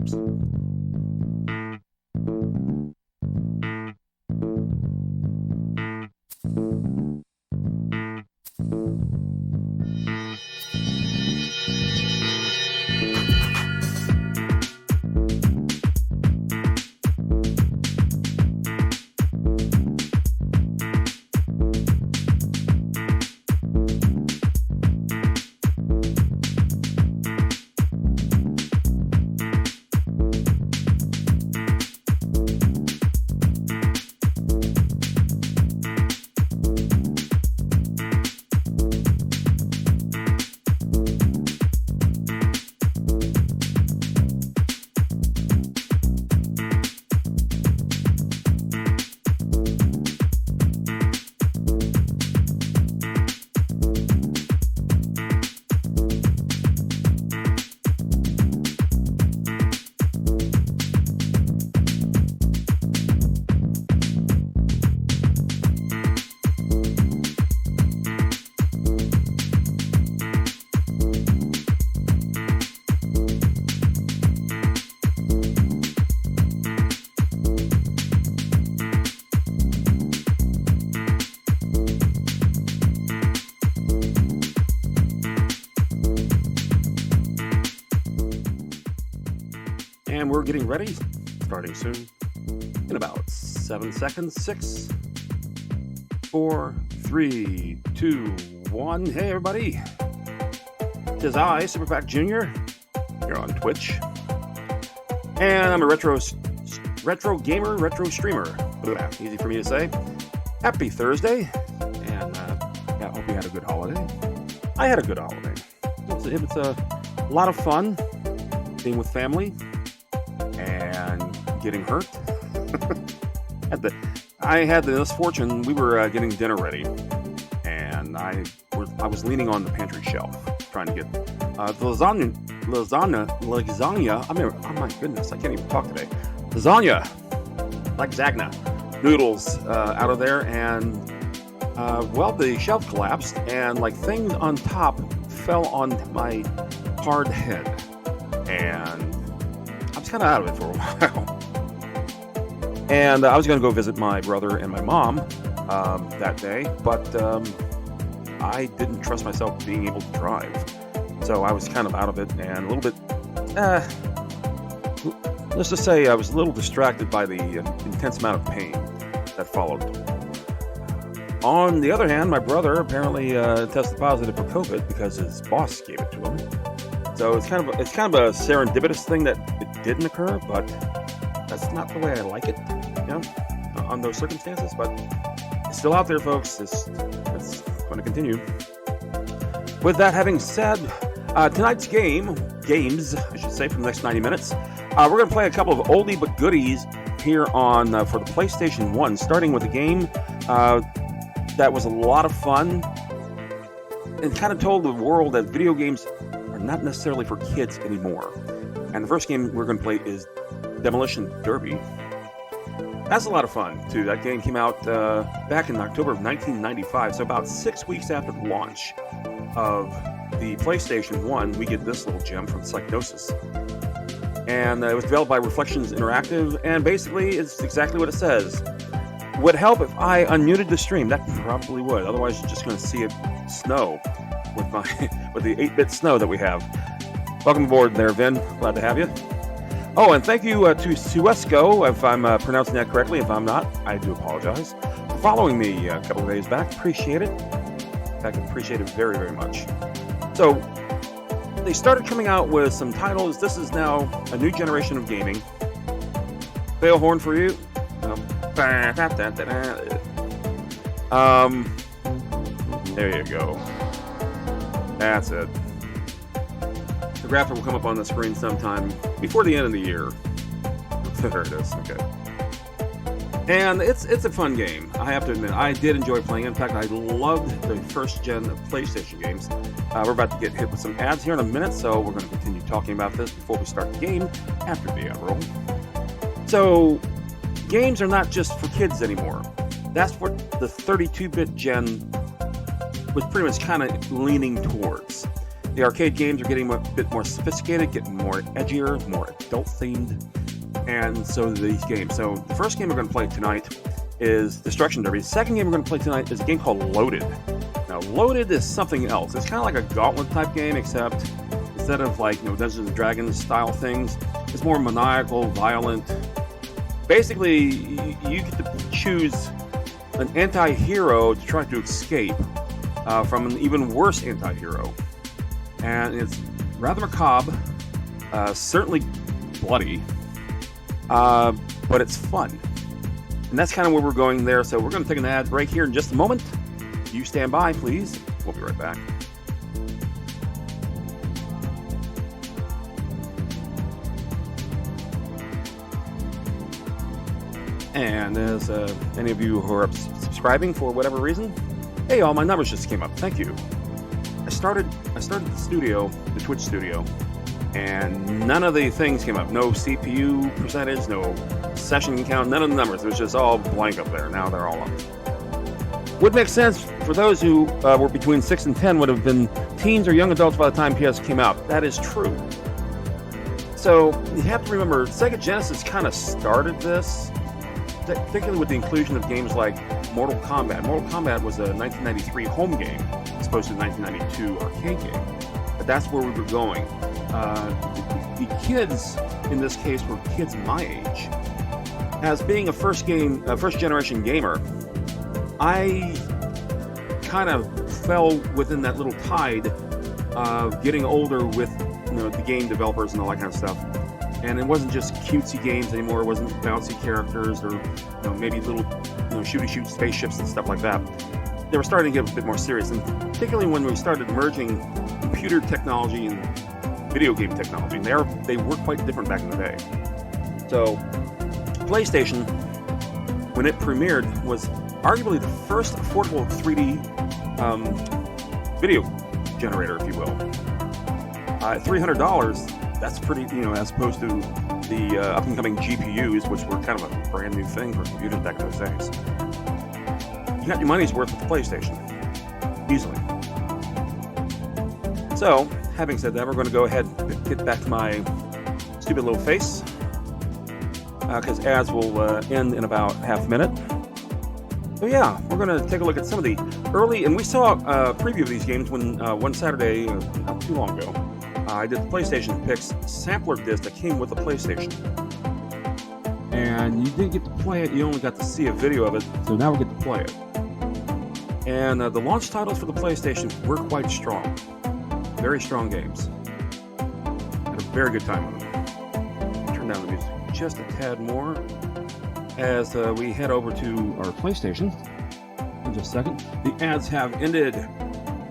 Oops. And we're getting ready, starting soon, in about 7 seconds. 6, 4, 3, 2, 1. Hey everybody, tis I, Superpac Jr. Here on Twitch, and I'm a retro gamer, retro streamer. Easy for me to say. Happy Thursday, and I hope you had a good holiday. I had a good holiday. It was a lot of fun being with family and getting hurt. I had the misfortune, we were getting dinner ready, and I was leaning on the pantry shelf trying to get the lasagna. I mean, oh my goodness, I can't even talk today. Lasagna, noodles out of there, and well, the shelf collapsed, and like things on top fell on my hard head, and I was kind of out of it for a while. And I was going to go visit my brother and my mom that day, but I didn't trust myself being able to drive. So I was kind of out of it and a little bit, let's just say I was a little distracted by the intense amount of pain that followed. On the other hand, my brother apparently tested positive for COVID because his boss gave it to him. So it's kind of a serendipitous thing that it didn't occur, but that's not the way I like it, on those circumstances. But it's still out there, folks. It's going to continue. With that having said, tonight's games, I should say, for the next 90 minutes, we're going to play a couple of oldie but goodies here on for the PlayStation 1, starting with a game that was a lot of fun and kind of told the world that video games are not necessarily for kids anymore. And the first game we're going to play is Demolition Derby. That's a lot of fun, too. That game came out back in October of 1995, so about 6 weeks after the launch of the PlayStation 1, we get this little gem from Psygnosis. And it was developed by Reflections Interactive, and basically it's exactly what it says. Would help if I unmuted the stream. That probably would. Otherwise, you're just going to see it snow with the 8-bit snow that we have. Welcome aboard there, Vin. Glad to have you. Oh, and thank you to Suesco, if I'm pronouncing that correctly. If I'm not, I do apologize. For following me a couple of days back. Appreciate it. In fact, I appreciate it very, very much. So, they started coming out with some titles. This is now a new generation of gaming. Fail horn for you. There you go. That's it. The graphic will come up on the screen sometime before the end of the year. There it is. Okay. And it's a fun game. I have to admit, I did enjoy playing it. In fact, I loved the first gen of PlayStation games. We're about to get hit with some ads here in a minute, so we're going to continue talking about this before we start the game after the ad roll. So, games are not just for kids anymore. That's what the 32-bit gen was pretty much kind of leaning towards. The arcade games are getting a bit more sophisticated, getting more edgier, more adult-themed, and so do these games. So the first game we're going to play tonight is Destruction Derby. The second game we're going to play tonight is a game called Loaded. Now, Loaded is something else. It's kind of like a Gauntlet-type game, except instead of like Dungeons and Dragons style things, it's more maniacal, violent. Basically, you get to choose an anti-hero to try to escape from an even worse anti-hero. And it's rather macabre, certainly bloody, but it's fun. And that's kind of where we're going there. So we're going to take an ad break here in just a moment. You stand by, please. We'll be right back. And as any of you who are subscribing for whatever reason, hey, all my numbers just came up. Thank you. I started the studio, the Twitch studio, and none of the things came up. No CPU percentage, no session count, none of the numbers. It was just all blank up there. Now they're all up. Would make sense for those who were between 6 and 10 would have been teens or young adults by the time PS came out. That is true. So you have to remember, Sega Genesis kind of started this, particularly with the inclusion of games like Mortal Kombat. Mortal Kombat was a 1993 home game, as opposed to a 1992 arcade game. But that's where we were going. The kids, in this case, were kids my age. As being a first generation gamer, I kind of fell within that little tide of getting older with the game developers and all that kind of stuff. And it wasn't just cutesy games anymore. It wasn't bouncy characters or maybe little shooty-shoot spaceships and stuff like that. They were starting to get a bit more serious, and particularly when we started merging computer technology and video game technology. And they were quite different back in the day. So PlayStation, when it premiered, was arguably the first affordable 3D video generator, if you will. At $300, that's pretty, as opposed to the up-and-coming GPUs, which were kind of a brand new thing for computers back in those days. You got your money's worth with the PlayStation, easily. So, having said that, we're going to go ahead and get back to my stupid little face, because ads will end in about half a minute. So yeah, we're going to take a look at some of the early, and we saw a preview of these games when one Saturday, not too long ago, I did the PlayStation Picks sampler disc that came with the PlayStation. And you didn't get to play it, you only got to see a video of it, so now we get to play it. And the launch titles for the PlayStation were quite strong. Very strong games. Had a very good time with them. Turn down the music just a tad more as we head over to our PlayStation in just a second. The ads have ended.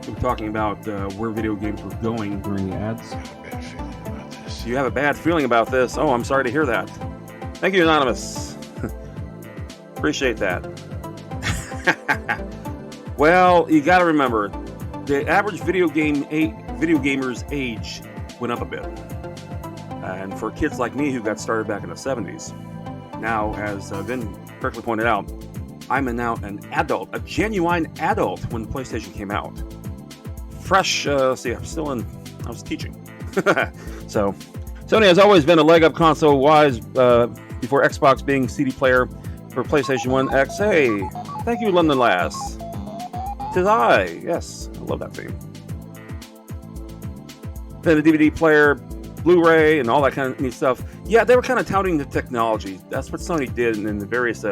We were talking about where video games were going during the ads. You have a bad feeling about this? Oh, I'm sorry to hear that. Thank you, Anonymous. Appreciate that. Well, you got to remember, the average video gamer's age went up a bit. And for kids like me who got started back in the 70s, now, as Vin correctly pointed out, I'm now an adult, a genuine adult when the PlayStation came out. Fresh, see, I was teaching. So, Sony has always been a leg up console-wise before Xbox being CD player for PlayStation 1 X. Hey, thank you, London Lass. 'Tis I. Yes, I love that theme. Then the DVD player, Blu-ray, and all that kind of neat stuff. Yeah, they were kind of touting the technology. That's what Sony did in the various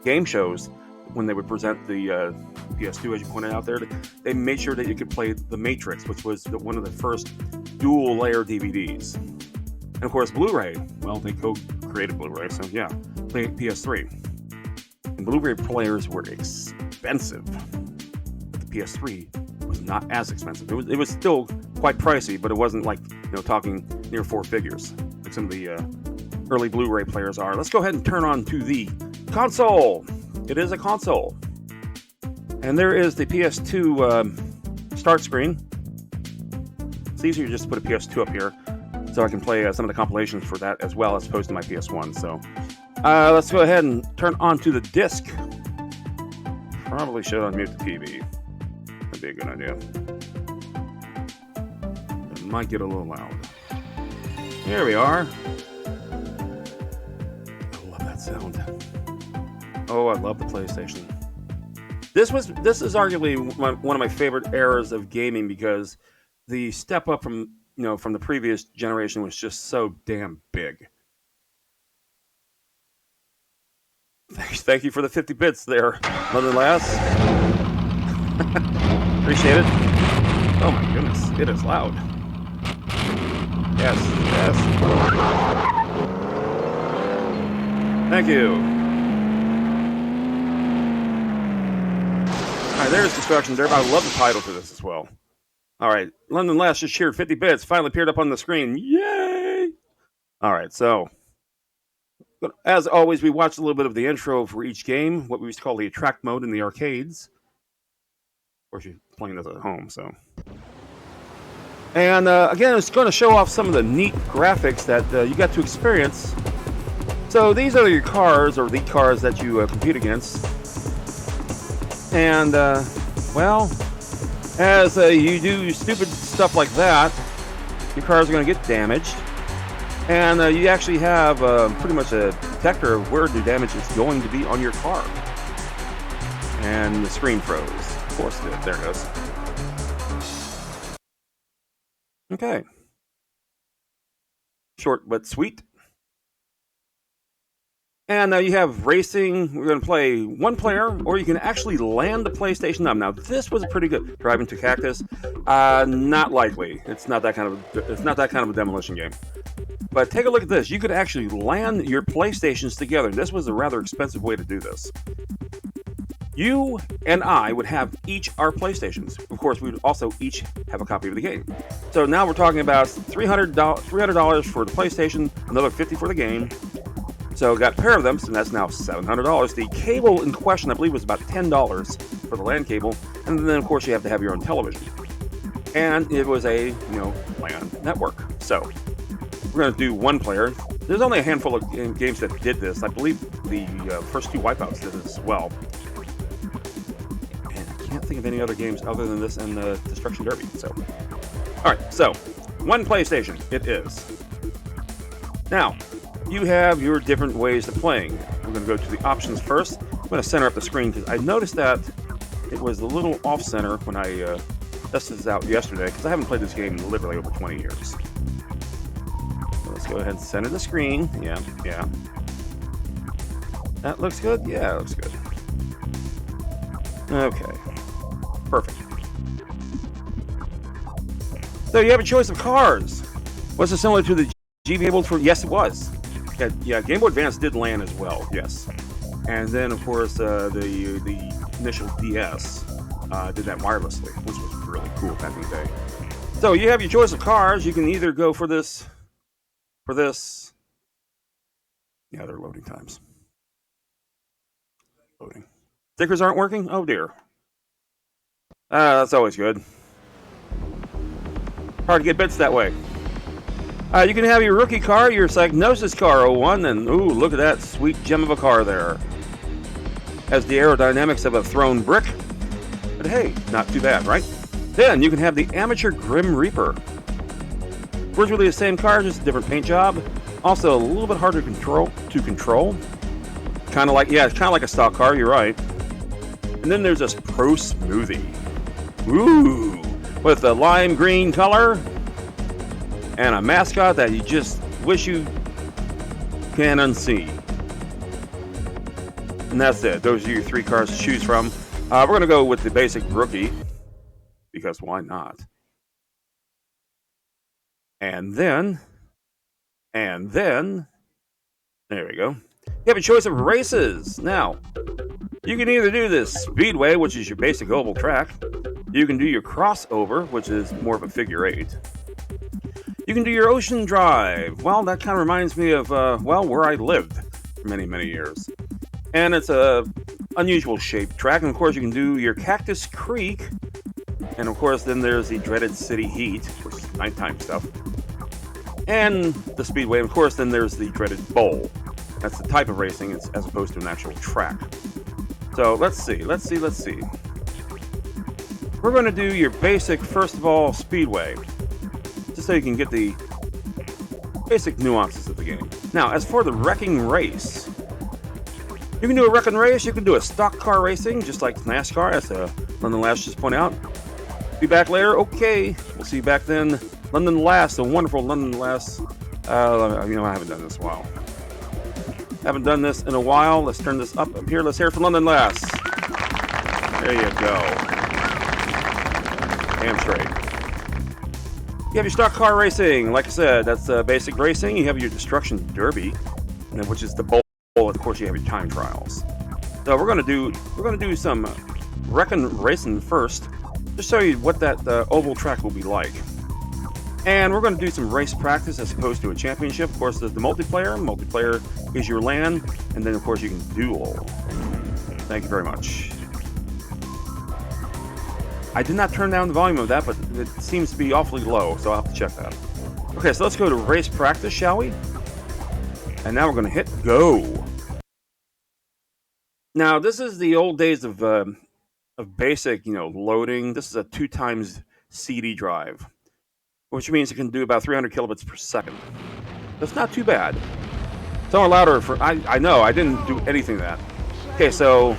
game shows when they would present the PS2, as you pointed out there. They made sure that you could play The Matrix, which was one of the first dual-layer DVDs. And of course, Blu-ray. Well, they co-created Blu-ray, so yeah, play PS3. And Blu-ray players were expensive. But the PS3 was not as expensive. It was still quite pricey, but it wasn't like talking near four figures like some of the early Blu-ray players are. Let's go ahead and turn on to the console. It is a console, and there is the PS2 start screen. It's easier just to put a PS2 up here, so I can play some of the compilations for that as well, as opposed to my PS1. So let's go ahead and turn on to the disc. Probably should unmute the TV. That'd be a good idea. might get a little loud. Here we are. I love that sound. Oh, I love the PlayStation. This is arguably one of my favorite eras of gaming because the step up from from the previous generation was just so damn big. Thank you for the 50 bits there, nonetheless. Appreciate it. Oh my goodness, it is loud. Yes, yes. Thank you. Alright, there's Destruction Derby. I love the title for this as well. Alright, London Last just shared 50 bits. Finally appeared up on the screen. Yay! Alright, so as always, we watched a little bit of the intro for each game, what we used to call the attract mode in the arcades. Of course, you're playing this at home, so. And again, it's going to show off some of the neat graphics that you got to experience. So these are your cars, or the cars that you compete against. And, well, as you do stupid stuff like that, your cars are going to get damaged. And you actually have pretty much a detector of where the damage is going to be on your car. And the screen froze. Of course it did. There it goes. Okay. Short but sweet. And you have racing. We're going to play one player, or you can actually land the PlayStation up. Now, this was pretty good. Driving to Cactus, not likely. It's not that kind of a demolition game. But take a look at this. You could actually land your PlayStations together. This was a rather expensive way to do this. You and I would have each our PlayStations. Of course, we would also each have a copy of the game. So now we're talking about $300 for the PlayStation, another $50 for the game. So got a pair of them, so that's now $700. The cable in question, I believe, was about $10 for the LAN cable. And then, of course, you have to have your own television. And it was a, LAN network. So we're going to do one player. There's only a handful of games that did this. I believe the first two Wipeouts did this as well. And I can't think of any other games other than this and the Destruction Derby. So, all right. So, one PlayStation. It is. Now, you have your different ways of playing. We're going to go to the options first. I'm going to center up the screen because I noticed that it was a little off-center when I tested this out yesterday because I haven't played this game in literally over 20 years. So let's go ahead and center the screen. Yeah. That looks good? Yeah, that looks good. Okay. Perfect. So you have a choice of cars. Was it similar to the Game for? Yes, it was. Yeah, Game Boy Advance did LAN as well, yes. And then, of course, the initial DS did that wirelessly, which was really cool back in the day. So you have your choice of cars. You can either go for this. Yeah, they're loading times. Loading. Stickers aren't working? Oh, dear. That's always good. Hard to get bits that way. You can have your rookie car, your Psygnosis car 01, and ooh, look at that sweet gem of a car there. Has the aerodynamics of a thrown brick, but hey, not too bad, right? Then you can have the Amateur Grim Reaper. Virtually the same car, just a different paint job. Also a little bit harder to control. Kind of like a stock car, you're right. And then there's this Pro Smoothie. Ooh, with the lime green color. And a mascot that you just wish you can unsee. And that's it. Those are your three cars to choose from. We're going to go with the basic rookie. Because why not? And then, there we go. You have a choice of races. Now, you can either do this Speedway, which is your basic oval track. You can do your crossover, which is more of a figure eight. You can do your Ocean Drive. Well, that kind of reminds me of, where I lived for many, many years. And it's a unusual shaped track. And, of course, you can do your Cactus Creek. And, of course, then there's the dreaded City Heat, which is nighttime stuff. And the Speedway. And, of course, then there's the dreaded Bowl. That's the type of racing as opposed to an actual track. So, let's see. We're going to do your basic, first of all, Speedway. just so you can get the basic nuances of the game. Now, as for the wrecking race, you can do a wrecking race, you can do a stock car racing, just like NASCAR, as London Lass just pointed out. Be back later? Okay, we'll see you back then. London Lass, the wonderful London Lass. I haven't done this in a while. Haven't done this in a while. Let's turn this up here. Let's hear it from London Lass. There you go. Damn straight. You have your stock car racing. Like I said, that's basic racing. You have your destruction derby, which is the bowl. Of course, you have your time trials. So we're gonna do some wrecking racing first, just show you what that oval track will be like. And we're going to do some race practice as opposed to a championship. Of course, there's the multiplayer. Multiplayer is your LAN, and then of course you can duel. Thank you very much. I did not turn down the volume of that, but it seems to be awfully low, so I'll have to check that. Okay, so let's go to race practice, shall we? And now we're going to hit go. Now, this is the old days of basic, loading. This is a 2x CD drive, which means it can do about 300 kilobits per second. That's not too bad. It's all louder for. I know I didn't do anything of that. Okay, so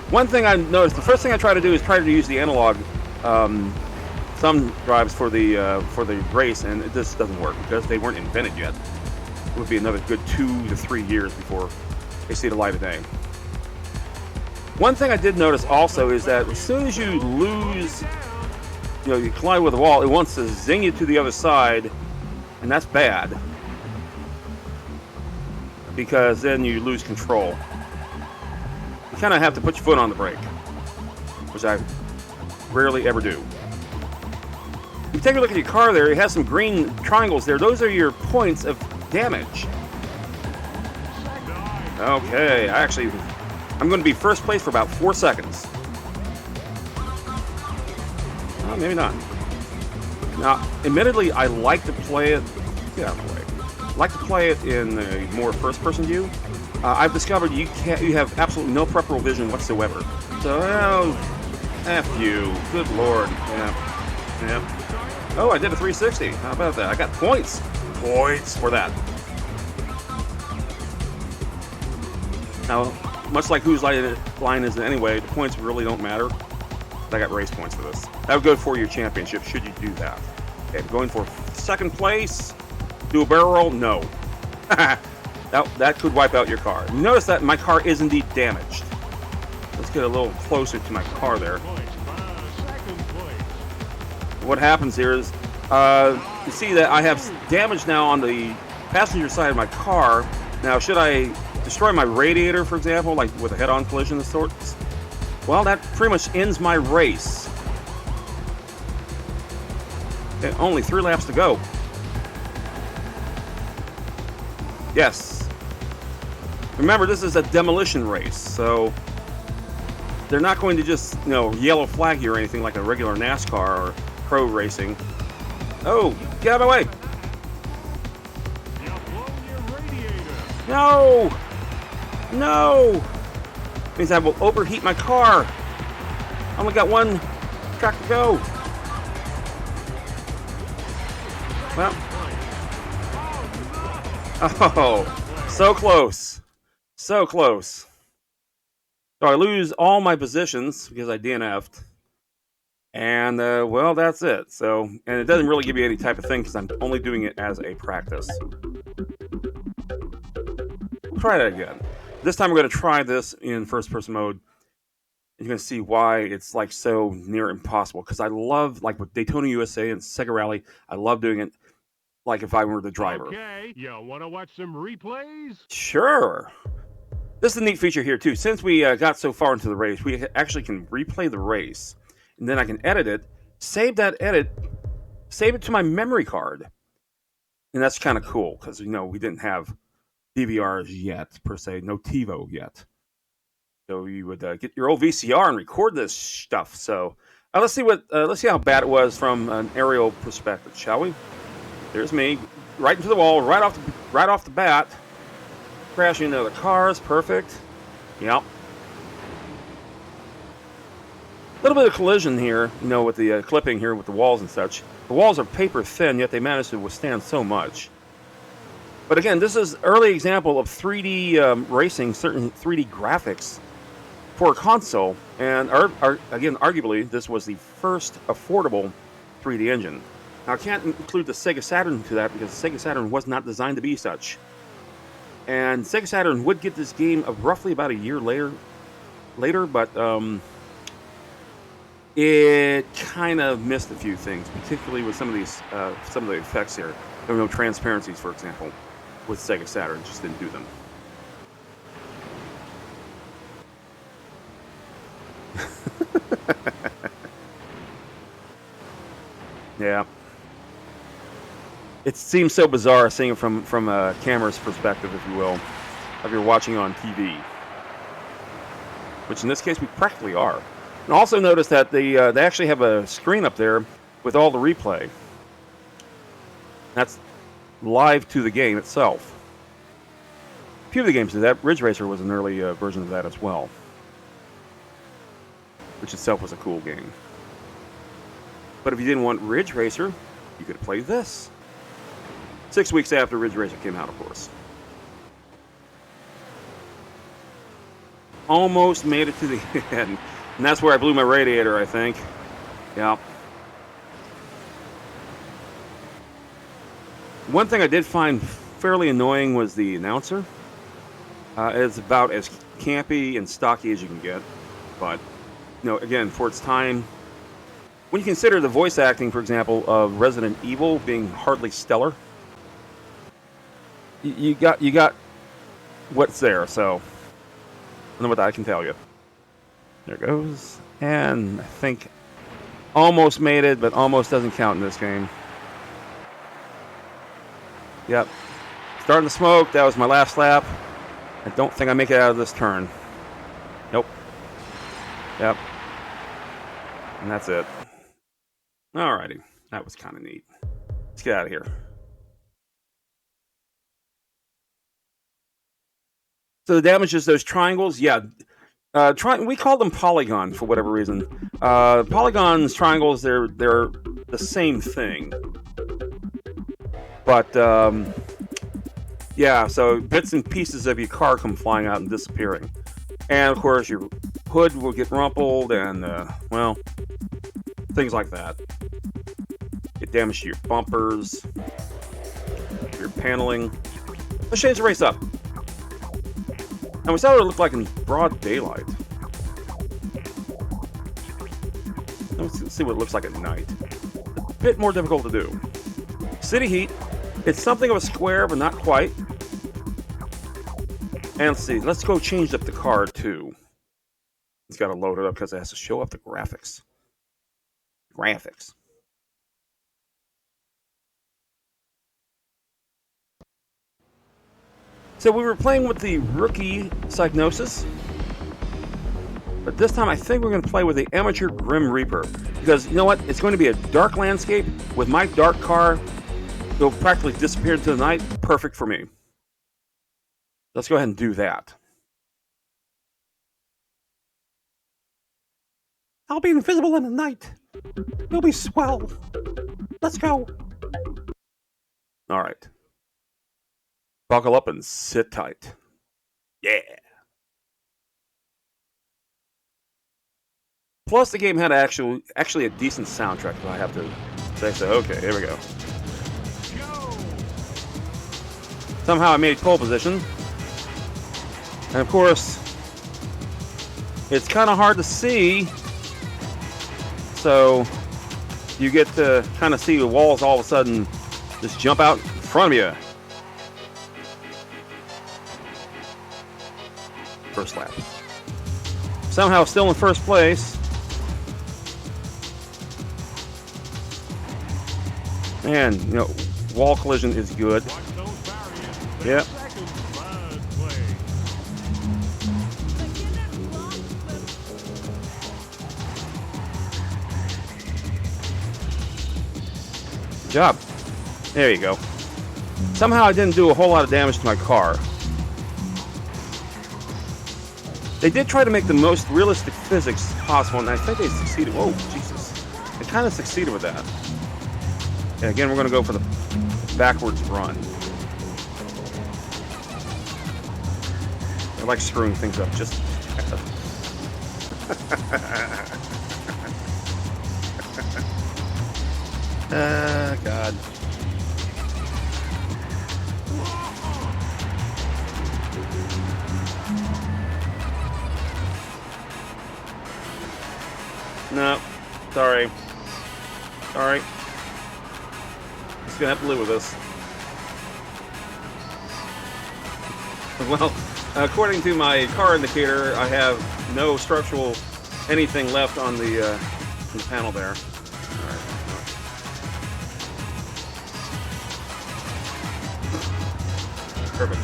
one thing I noticed, the first thing I try to do is try to use the analog thumb drives for the race, and it just doesn't work because they weren't invented yet. It would be another good 2 to 3 years before they see the light of day. One thing I did notice also is that as soon as you lose, you collide with a wall, it wants to zing you to the other side, and that's bad because then you lose control. You kind of have to put your foot on the brake, which I rarely ever do. If you take a look at your car there, it has some green triangles there. Those are your points of damage. Okay, I'm going to be first place for about 4 seconds. Well, maybe not. Now, admittedly, I like to play it. Get out of the way. I like to play it in a more first-person view. I've discovered you have absolutely no peripheral vision whatsoever. So, F you. Good lord. Yeah. Oh, I did a 360. How about that? I got points. Points for that. Now, much like whose line is it anyway, the points really don't matter. I got race points for this. That would go for your championship, should you do that. Okay, I'm going for second place. Do a barrel roll? No. that could wipe out your car. Notice that my car is indeed damaged. Let's get a little closer to my car there. What happens here is, you see that I have damage now on the passenger side of my car. Now, should I destroy my radiator, for example, like with a head-on collision of sorts? Well, that pretty much ends my race. Okay, only 3 laps to go. Yes. Remember, this is a demolition race, so they're not going to just, yellow flag you or anything like a regular NASCAR or pro racing. Oh, get out of the way. No! No! Means I will overheat my car. I only got 1 track to go. Well. Oh, so close. So close. So I lose all my positions because I DNF'd. And, well, that's it. So, and it doesn't really give you any type of thing because I'm only doing it as a practice. We'll try that again. This time we're going to try this in first-person mode. You're going to see why it's like so near impossible. Because I love, like with Daytona USA and Sega Rally, I love doing it like if I were the driver. Okay, you want to watch some replays? Sure. This is a neat feature here too. Since we got so far into the race, we actually can replay the race. And then I can edit it, save that edit, save it to my memory card. And that's kind of cool because, we didn't have DVRs yet, per se, no TiVo yet. So you would get your old VCR and record this stuff. So let's see how bad it was from an aerial perspective, shall we? There's me, right into the wall, right off the bat, crashing into the cars. Perfect. Yep. little bit of collision here, with the clipping here with the walls and such. The walls are paper thin, yet they managed to withstand so much. But again, this is early example of 3D racing, certain 3D graphics for a console, and again, arguably, this was the first affordable 3D engine. Now, I can't include the Sega Saturn to that because the Sega Saturn was not designed to be such. And Sega Saturn would get this game roughly about a year later, but it kind of missed a few things, particularly with some of the effects here. There were no transparencies, for example, with Sega Saturn. Just didn't do them. Yeah. It seems so bizarre seeing it from a camera's perspective, if you will, if you're watching on TV. Which in this case we practically are. And also notice that they actually have a screen up there with all the replay. That's live to the game itself. A few of the games do that. Ridge Racer was an early version of that as well, which itself was a cool game. But if you didn't want Ridge Racer, you could play this. 6 weeks after Ridge Racer came out, of course. Almost made it to the end. And that's where I blew my radiator, I think. Yeah. One thing I did find fairly annoying was the announcer. It's about as campy and stocky as you can get. But, again, for its time, when you consider the voice acting, for example, of Resident Evil being hardly stellar, you got what's there, so I don't know what I can tell you. There it goes. And I think almost made it, but almost doesn't count in this game. Yep. Starting to smoke. That was my last lap. I don't think I make it out of this turn. Nope. Yep. And that's it. Alrighty. That was kind of neat. Let's get out of here. So the damage is those triangles. Yeah. We call them polygon for whatever reason. Polygons, triangles, they're the same thing. But, yeah, so bits and pieces of your car come flying out and disappearing. And, of course, your hood will get rumpled and, well, things like that. Get damage to your bumpers, your paneling. Let's change the race up. And we saw what it looked like in broad daylight. Let's see what it looks like at night. A bit more difficult to do. City heat. It's something of a square, but not quite. And let's see. Let's go change up the car, too. It's got to load it up because it has to show up the graphics. So we were playing with the rookie Psygnosis, but this time I think we're going to play with the amateur Grim Reaper, because you know what? It's going to be a dark landscape with my dark car. It'll practically disappear into the night. Perfect for me. Let's go ahead and do that. I'll be invisible in the night. You'll be swell. Let's go. All right. Buckle up and sit tight. Yeah. Plus, the game had actually a decent soundtrack, if I have to say so. Okay, here we go. Somehow I made pole position. And of course, it's kind of hard to see. So, you get to kind of see the walls all of a sudden just jump out in front of you. First lap. Somehow still in first place. And, wall collision is good. Yep. Good job. There you go. Somehow I didn't do a whole lot of damage to my car. They did try to make the most realistic physics possible, and I think they succeeded. Whoa, Jesus. They kind of succeeded with that. And again, we're going to go for the backwards run. I like screwing things up just... God. No, sorry. Sorry. Just gonna have to live with this. Well, according to my car indicator, I have no structural anything left on the panel there. All right. Perfect.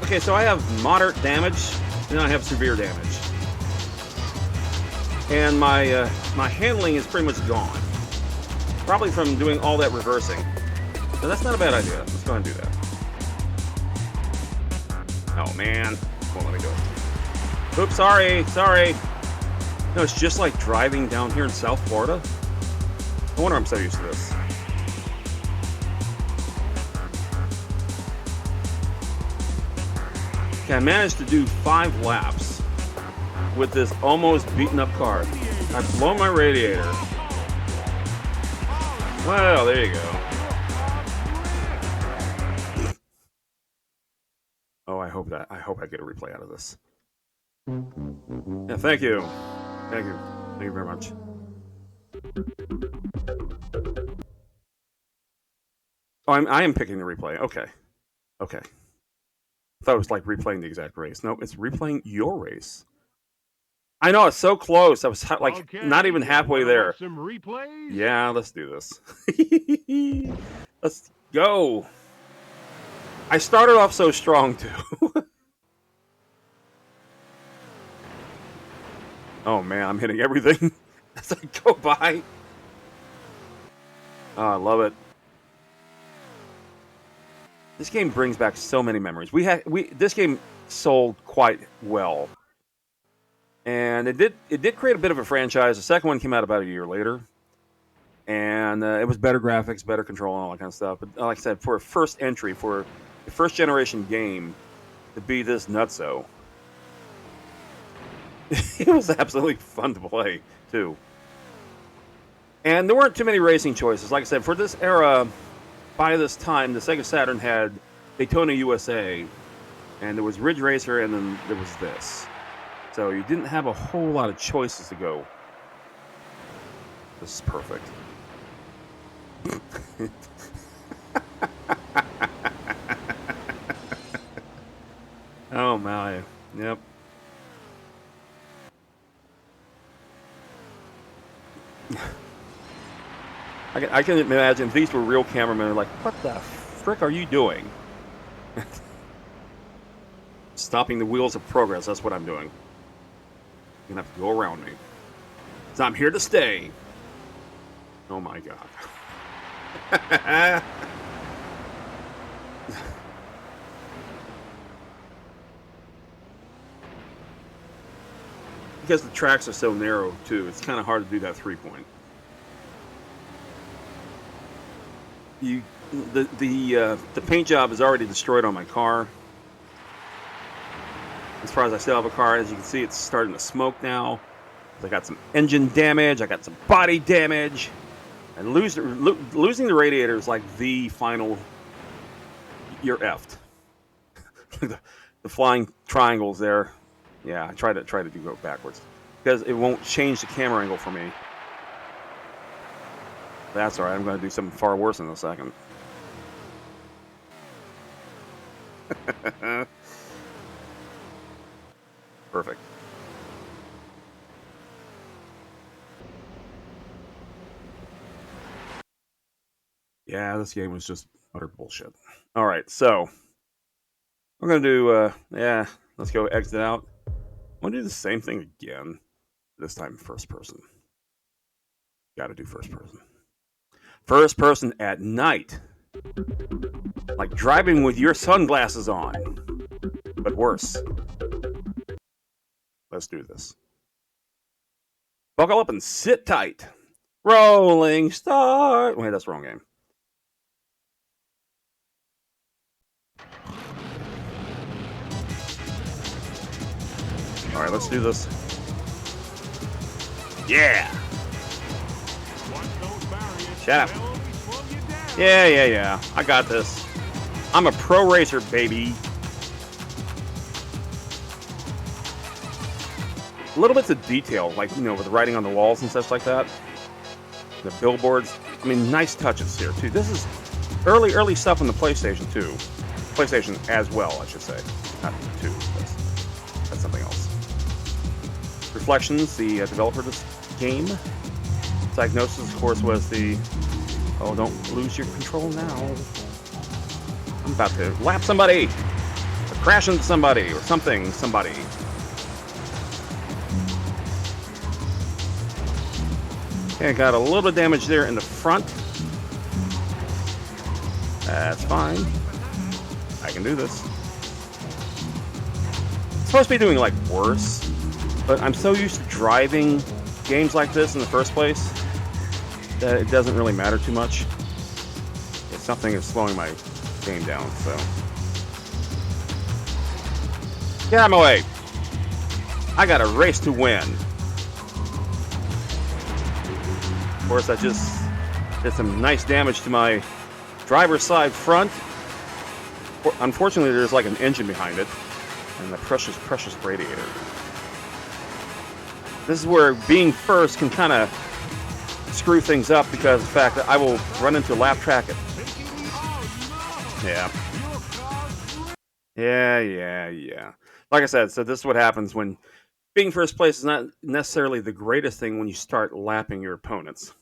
Okay, so I have moderate damage, and I have severe damage. And my my handling is pretty much gone. Probably from doing all that reversing. So that's not a bad idea. Let's go ahead and do that. Oh man, won't let me go. Oops, sorry. No, it's just like driving down here in South Florida. No wonder I'm so used to this. Okay, I managed to do 5 laps with this almost beaten up car. I've blown my radiator. Well, there you go. Oh, I hope I get a replay out of this. Yeah, thank you. Thank you very much. Oh, I am picking the replay. Okay. I thought it was like replaying the exact race. No, it's replaying your race. I know, it's so close. I was not even halfway there. Some replays? Yeah, let's do this. Let's go. I started off so strong, too. Oh, man, I'm hitting everything as I go by. Oh, I love it. This game brings back so many memories. This game sold quite well. And it did create a bit of a franchise. The second one came out about a year later. And it was better graphics, better control, and all that kind of stuff. But like I said, for a first entry, for a first generation game, to be this nutso, it was absolutely fun to play, too. And there weren't too many racing choices. Like I said, for this era, by this time, the Sega Saturn had Daytona USA, and there was Ridge Racer, and then there was this. So you didn't have a whole lot of choices to go. This is perfect. Oh my, yep. I can imagine if these were real cameramen, like, what the frick are you doing? Stopping the wheels of progress, that's what I'm doing. You're gonna have to go around me. So I'm here to stay. Oh my god. Because the tracks are so narrow too, it's kind of hard to do that 3-point. The paint job is already destroyed on my car. As far as I still have a car, as you can see, it's starting to smoke now. I got some engine damage. I got some body damage. And losing the radiator is like the final. You're effed. the flying triangles there. Yeah, I try to do go backwards because it won't change the camera angle for me. That's all right. I'm going to do something far worse in a second. Perfect. Yeah, this game was just utter bullshit. All right, so we're going to do, let's go exit out. I'm going to do the same thing again, this time first person. Got to do first person. First person at night. Like driving with your sunglasses on. But worse. Let's do this. Buckle up and sit tight. Rolling start. Wait, that's the wrong game. Alright, let's do this. Yeah! Shut up. Yeah. I got this. I'm a pro racer, baby. Little bits of detail, like, you know, with the writing on the walls and such like that. The billboards. I mean, nice touches here, too. This is early stuff on the PlayStation, too. PlayStation as well, I should say. Not 2. That's something else. Reflections, the developer of this game. Diagnosis, of course, was the... Oh, don't lose your control now. I'm about to lap somebody! Or crash into somebody, or somebody. Okay, got a little bit of damage there in the front. That's fine. I can do this. It's supposed to be doing, like, worse. But I'm so used to driving games like this in the first place that it doesn't really matter too much. If something is slowing my game down, so... Get out of my way! I got a race to win. Of course, I just did some nice damage to my driver's side front. Unfortunately, there's like an engine behind it. And the precious radiator. This is where being first can kind of screw things up because of the fact that I will run into lap track it. Yeah. Like I said, so this is what happens when being first place is not necessarily the greatest thing when you start lapping your opponents.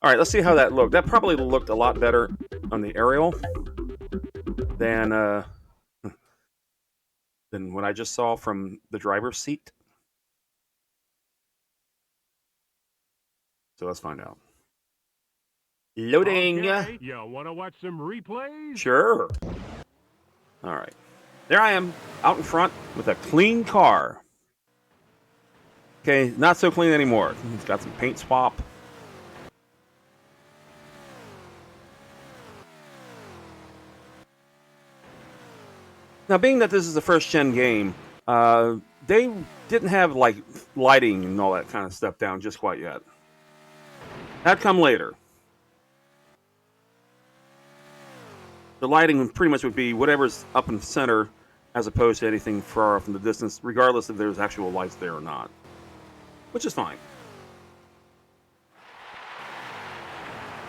All right, let's see how that looked. That probably looked a lot better on the aerial than what I just saw from the driver's seat. So let's find out. Loading. Okay. You want to watch some replays? Sure. All right. There I am, out in front with a clean car. Okay, not so clean anymore. It's got some paint swap. Now, being that this is a first-gen game, they didn't have, like, lighting and all that kind of stuff down just quite yet. That'd come later. The lighting pretty much would be whatever's up in the center as opposed to anything far off in the distance, regardless if there's actual lights there or not. Which is fine.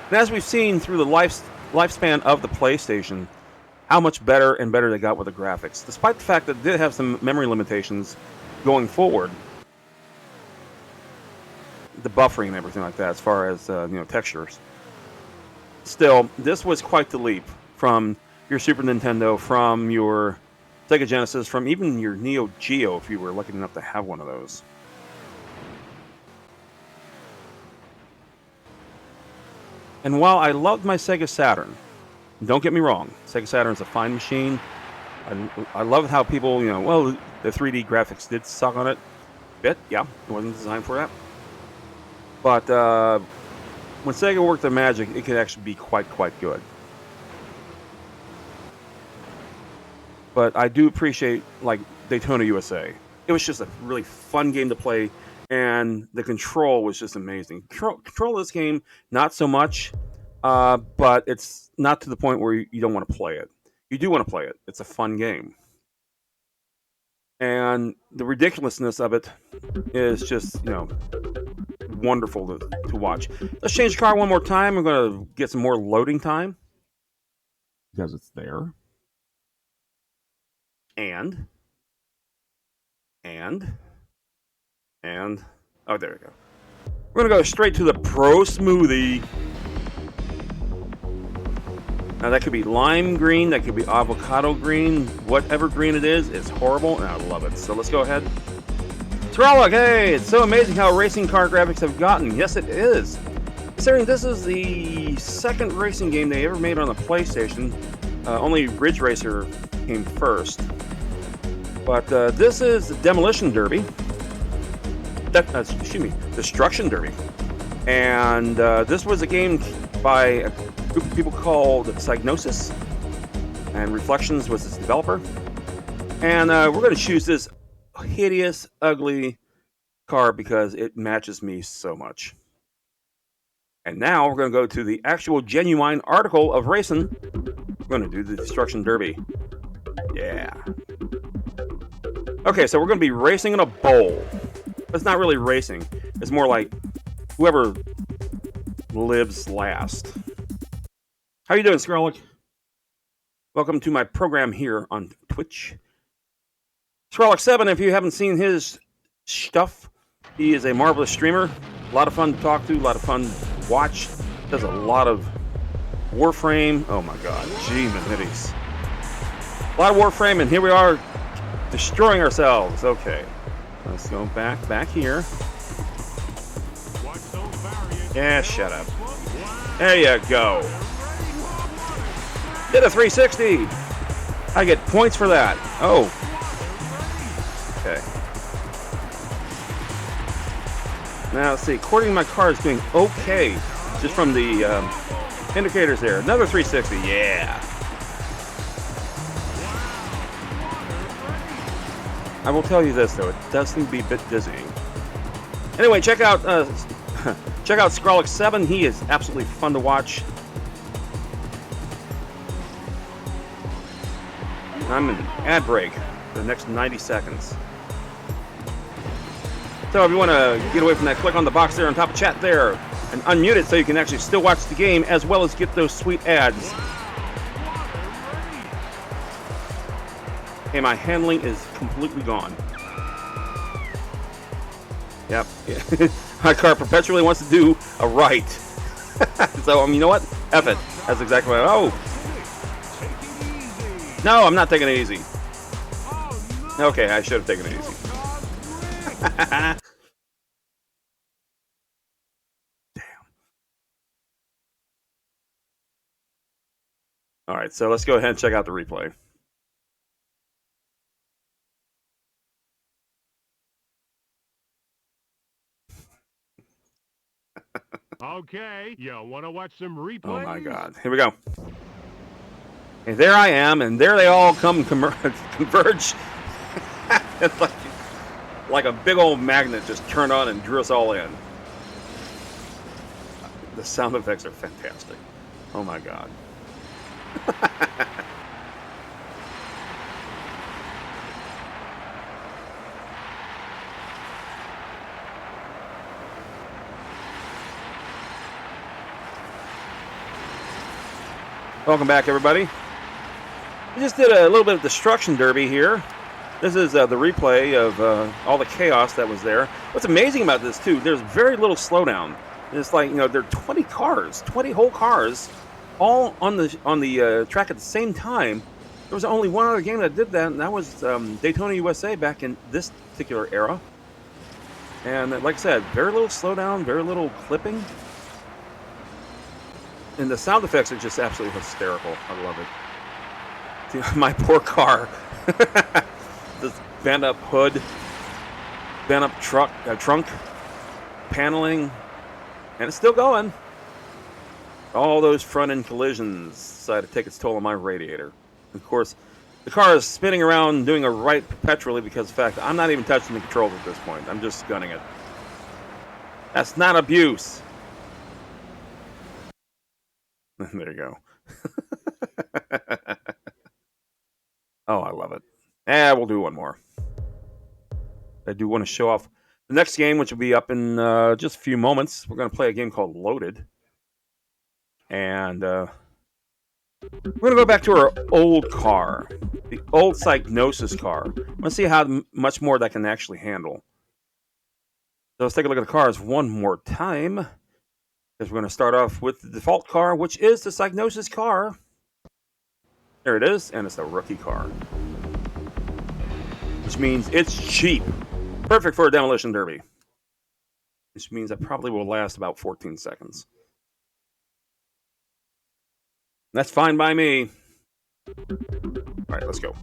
And as we've seen through the lifespan of the PlayStation, how much better and better they got with the graphics. Despite the fact that it did have some memory limitations going forward, the buffering and everything like that, as far as textures. Still, this was quite the leap from your Super Nintendo, from your Sega Genesis, from even your Neo Geo, if you were lucky enough to have one of those. And while I loved my Sega Saturn, don't get me wrong, Sega Saturn's a fine machine. I love how people, the 3D graphics did suck on it a bit. Yeah, it wasn't designed for that. But when Sega worked their magic, it could actually be quite good. But I do appreciate, like, Daytona USA. It was just a really fun game to play, and the control was just amazing. Control of this game, not so much, but it's not to the point where you don't want to play it. You do want to play it. It's a fun game. And the ridiculousness of it is just, wonderful to watch. Let's change the car one more time. I'm going to get some more loading time. Because it's there. And. Oh, there we go. We're going to go straight to the Pro Smoothie. Now, that could be lime green. That could be avocado green. Whatever green it is, it's horrible, and I love it. So let's go ahead. Trolloc, hey, it's so amazing how racing car graphics have gotten. Yes, it is. Considering this is the second racing game they ever made on the PlayStation, only Ridge Racer came first. But this is the Demolition Derby. Destruction Derby. And this was a game by a group of people called Psygnosis. And Reflections was its developer. And we're going to choose this hideous, ugly car because it matches me so much. And now we're going to go to the actual genuine article of racing. We're going to do the Destruction Derby. Yeah. Okay, so we're going to be racing in a bowl. It's not really racing. It's more like whoever lives last. How you doing, Skrullick? Welcome to my program here on Twitch. Skrullick7, if you haven't seen his stuff, he is a marvelous streamer. A lot of fun to talk to, a lot of fun to watch. Does a lot of Warframe. Oh my god, gee, middies. A lot of Warframe, and here we are destroying ourselves. Okay, let's go back here. Yeah, shut up. There you go. Did a 360. I get points for that. Oh. Okay. Now let's see. According to my car, is doing okay, just from the indicators there. Another 360. Yeah. I will tell you this though, it does seem to be a bit dizzying. Anyway, check out Skrullick7. He is absolutely fun to watch. I'm in ad break for the next 90 seconds. So if you want to get away from that, click on the box there on top of chat there and unmute it so you can actually still watch the game as well as get those sweet ads. Okay, my handling is completely gone. Yep. My car perpetually wants to do a right. So, you know what? F it. That's exactly what No, I'm not taking it easy. Okay, I should have taken it easy. Damn. Alright, so let's go ahead and check out the replay. Okay, you want to watch some replays? Oh my god. Here we go. And there I am, and there they all come converge. It's like a big old magnet just turned on and drew us all in. The sound effects are fantastic. Oh my god. Welcome back, everybody. We just did a little bit of Destruction Derby here. This is the replay of all the chaos that was there. What's amazing about this, too, there's very little slowdown. It's like, you know, there are 20 cars, 20 whole cars, all on the track at the same time. There was only one other game that did that, and that was Daytona USA back in this particular era. And like I said, very little slowdown, very little clipping. And the sound effects are just absolutely hysterical. I love it. See, my poor car. This bent up hood, bent up trunk, paneling, and it's still going. All those front end collisions decided to take its toll on my radiator. Of course, the car is spinning around doing a right perpetually because of the fact that I'm not even touching the controls at this point. I'm just gunning it. That's not abuse. There you go. Oh, I love it. We'll do one more. I do want to show off the next game, which will be up in just a few moments. We're going to play a game called Loaded. And we're going to go back to our old car. The old Psygnosis car. Let's see how much more that can actually handle. So let's take a look at the cars one more time. Because we're going to start off with the default car, which is the Psygnosis car. There it is, and it's a rookie car. Which means it's cheap. Perfect for a demolition derby. Which means it probably will last about 14 seconds. That's fine by me. All right, let's go.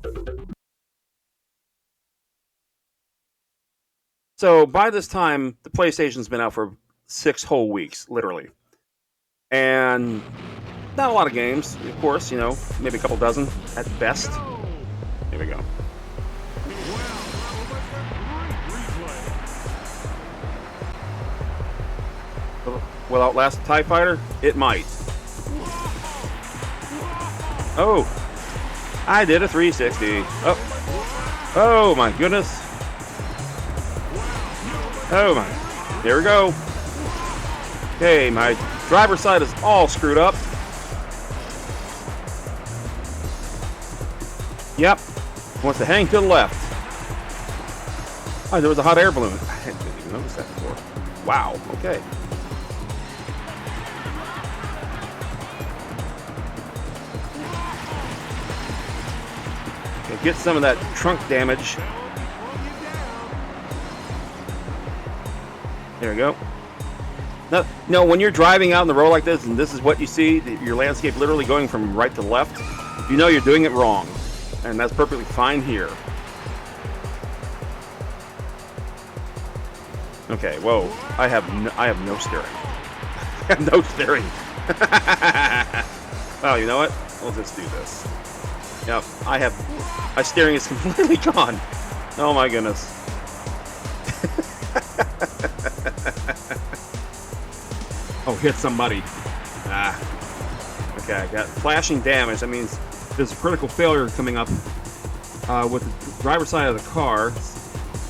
So by this time, the PlayStation's been out for 6 whole weeks, literally. And not a lot of games, of course, you know, maybe a couple dozen at best. Here we go. Will outlast a TIE Fighter? It might. Oh, I did a 360. Oh my goodness. Oh my, here we go. Okay, my driver's side is all screwed up. Yep, wants to hang to the left. Oh, there was a hot air balloon. I didn't even notice that before. Wow, okay. Okay, get some of that trunk damage. There we go. No, when you're driving out on the road like this, and this is what you see, your landscape literally going from right to left, you know you're doing it wrong. And that's perfectly fine here. Okay, whoa. I have no steering. I have no steering. Well, you know what? We'll just do this. Yep, my steering is completely gone. Oh my goodness. Oh, hit somebody. Okay, I got flashing damage. That means there's a critical failure coming up with the driver's side of the car.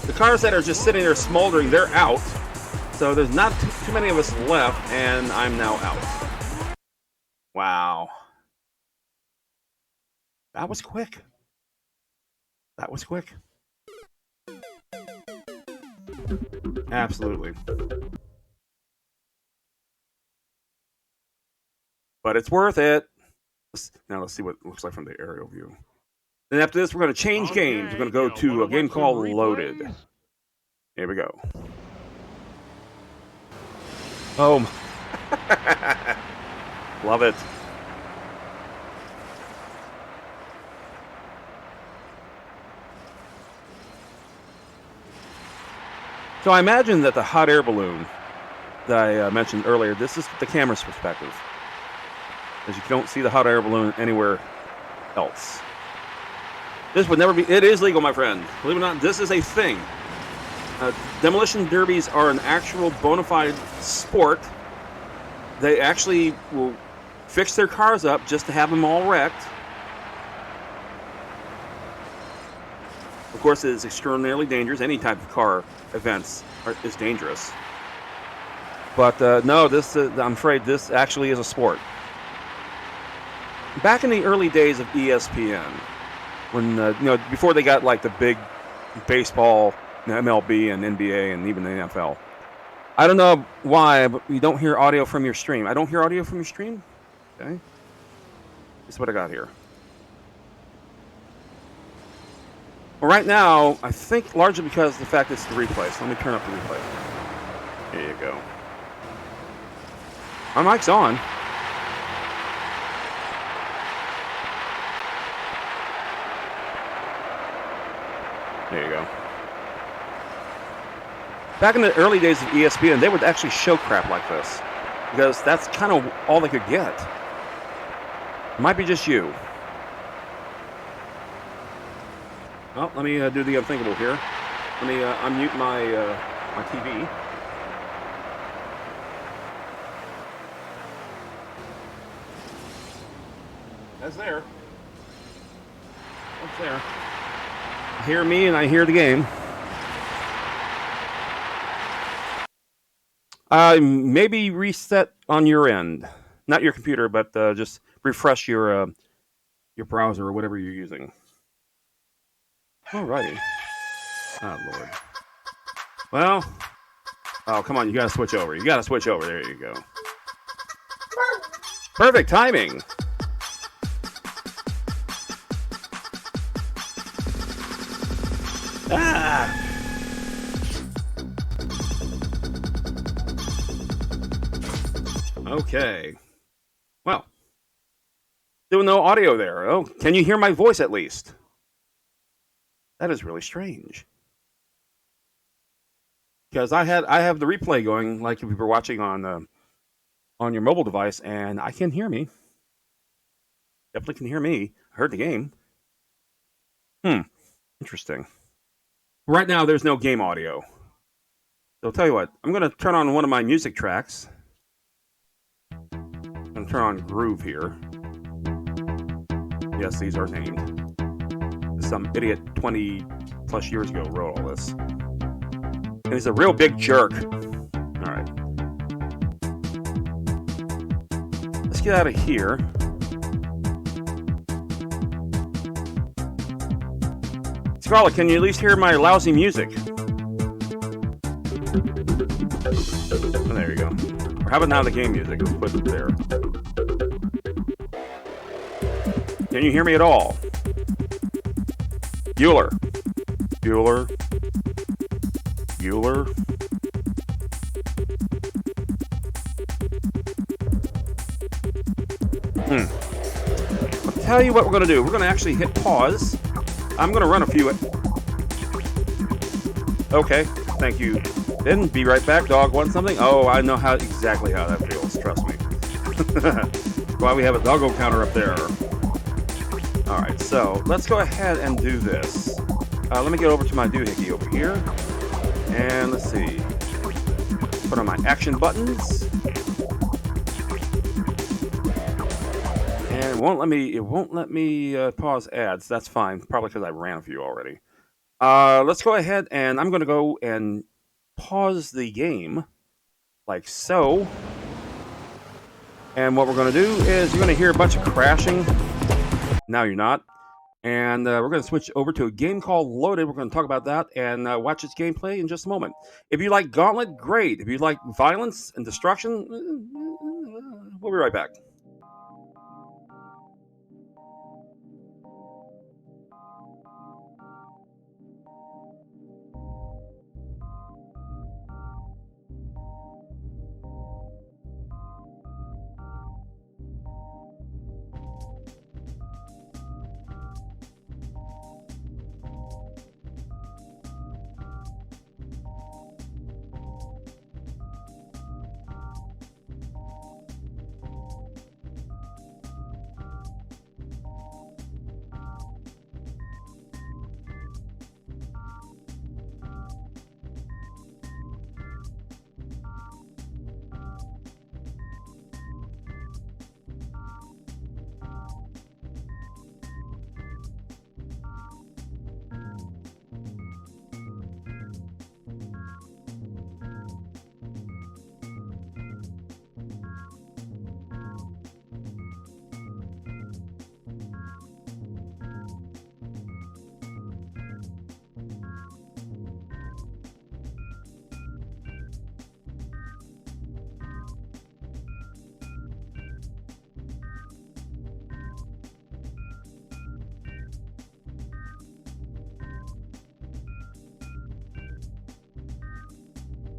The cars that are just sitting there smoldering, they're out. So there's not too many of us left, and I'm now out. Wow. That was quick. That was quick. Absolutely. But it's worth it. Now let's see what it looks like from the aerial view. Then after this, we're going to change games. We're going to go to a game called Loaded. Here we go. Oh, love it. So I imagine that the hot air balloon that I mentioned earlier, this is the camera's perspective. As you don't see the hot air balloon anywhere else. This would never be, it is legal, my friend. Believe it or not, this is a thing. Demolition derbies are an actual bona fide sport. They actually will fix their cars up just to have them all wrecked. Of course, it is extraordinarily dangerous. Any type of car events is dangerous. But no, I'm afraid this actually is a sport. Back in the early days of ESPN, when before they got like the big baseball, MLB and NBA and even the NFL. I don't know why, but you don't hear audio from your stream. I don't hear audio from your stream? Okay. This is what I got here. Well, right now, I think largely because of the fact it's the replay. So let me turn up the replay. There you go. My mic's on. There you go. Back in the early days of ESPN, they would actually show crap like this because that's kind of all they could get. It might be just you. Well, let me do the unthinkable here. Let me unmute my my TV. That's there. That's there. I hear me and I hear the game. Maybe reset on your end, not your computer, but just refresh your browser or whatever you're using. Alrighty. Oh Lord. Well, oh come on, you gotta switch over. You gotta switch over. There you go. Perfect timing. Ah. Okay. Well, Still no audio there. Oh, can you hear my voice at least? That is really strange. Because I have the replay going, like if you were watching on your mobile device, and I can hear me. Definitely can hear me. I heard the game. Interesting. Right now, there's no game audio. So I'll tell you what. I'm going to turn on one of my music tracks. I'm going to turn on Groove here. Yes, these are named. Some idiot 20 plus years ago wrote all this. And he's a real big jerk. All right. Let's get out of here. Scarlett, can you at least hear my lousy music? Oh, there you go. Or how about now the game music? Let's put it there. Can you hear me at all? Bueller. Bueller. Bueller. I'll tell you what we're going to do. We're going to actually hit pause. I'm going to run a few. Okay, thank you. Then be right back. Dog wants something? Oh, I know exactly how that feels. Trust me. Why we have a doggo counter up there. All right, so let's go ahead and do this. Let me get over to my doohickey over here. And let's see. Put on my action buttons. And it won't let me pause ads. That's fine. Probably because I ran a few already. Let's go ahead and I'm going to go and pause the game like so. And what we're going to do is you're going to hear a bunch of crashing. Now you're not. And we're going to switch over to a game called Loaded. We're going to talk about that and watch its gameplay in just a moment. If you like Gauntlet, great. If you like violence and destruction, we'll be right back.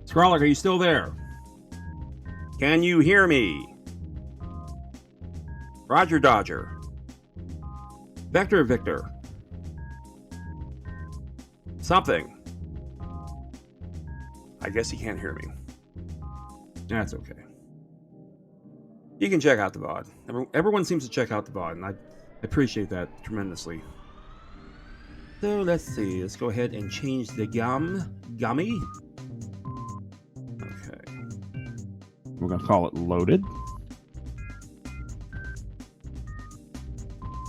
Scarlett, are you still there? Can you hear me? Roger Dodger. Vector Victor. Something. I guess he can't hear me. That's okay. You can check out the VOD. Everyone seems to check out the VOD, and I appreciate that tremendously. So let's see. Let's go ahead and change the gummy. Okay. We're going to call it Loaded.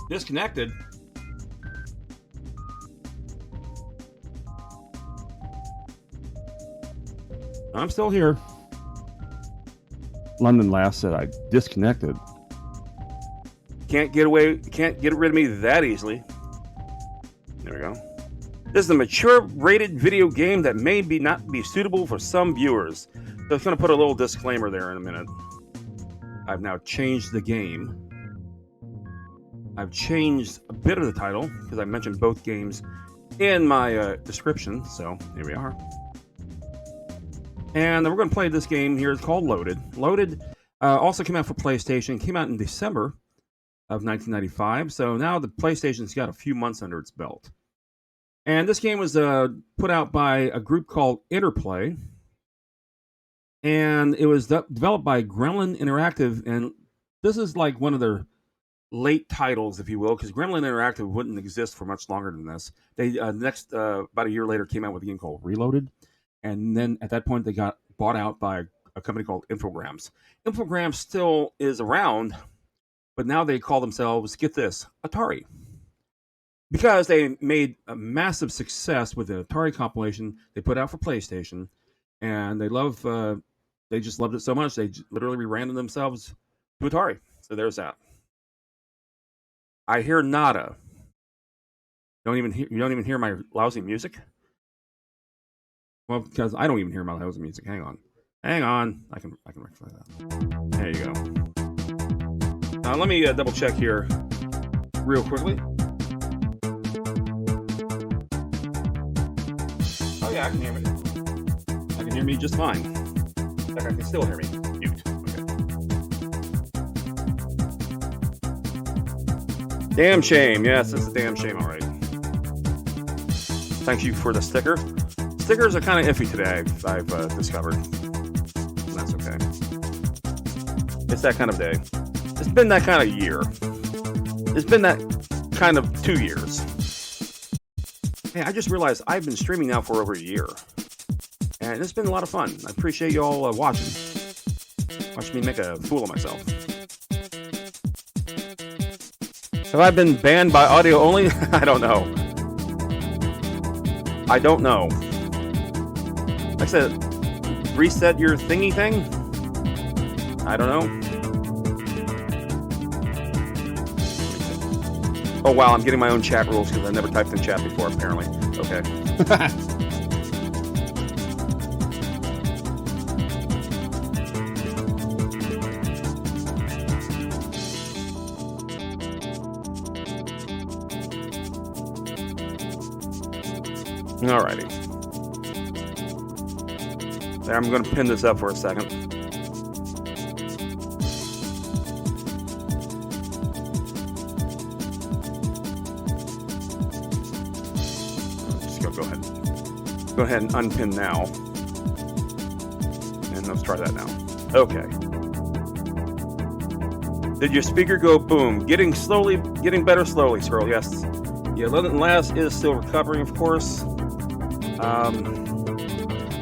Disconnected. I'm still here. London Lass said I disconnected. Can't get rid of me that easily. There we go. This is a mature rated video game that may not be suitable for some viewers. So it's going to put a little disclaimer there in a minute. I've now changed the game. I've changed a bit of the title because I mentioned both games in my description. So here we are. And we're going to play this game here. It's called Loaded. Loaded also came out for PlayStation. Came out in December. of 1995. So now the PlayStation's got a few months under its belt. And this game was put out by a group called Interplay. And it was developed by Gremlin Interactive. And this is like one of their late titles, if you will, because Gremlin Interactive wouldn't exist for much longer than this. They about a year later, came out with a game called Reloaded. And then at that point, they got bought out by a company called Infogrames. Infogrames still is around, but now they call themselves, get this, Atari. Because they made a massive success with the Atari compilation they put out for PlayStation, and they just loved it so much they literally rebranded themselves to Atari. So there's that. I hear nada. You don't even hear my lousy music? Well, because I don't even hear my lousy music. Hang on. I can rectify that. There you go. Now let me double check here real quickly. Oh yeah, I can hear me. I can hear me just fine. In fact, I can still hear me. Mute. Okay. Damn shame. Yes, it's a damn shame. All right. Thank you for the sticker. Stickers are kind of iffy today, I've discovered. That's okay. It's that kind of day. It's been that kind of year. It's been that kind of 2 years. Hey, I just realized I've been streaming now for over a year. And it's been a lot of fun. I appreciate you all watching. Watch me make a fool of myself. Have I been banned by audio only? I don't know. Like I said, reset your thingy thing? I don't know. Oh wow, I'm getting my own chat rules because I never typed in chat before, apparently. Okay. Alrighty. There, I'm going to pin this up for a second. Go ahead and unpin now. And let's try that now. Okay. Did your speaker go boom? Getting better slowly, Squirrel. Yes. Yeah, London Last is still recovering, of course.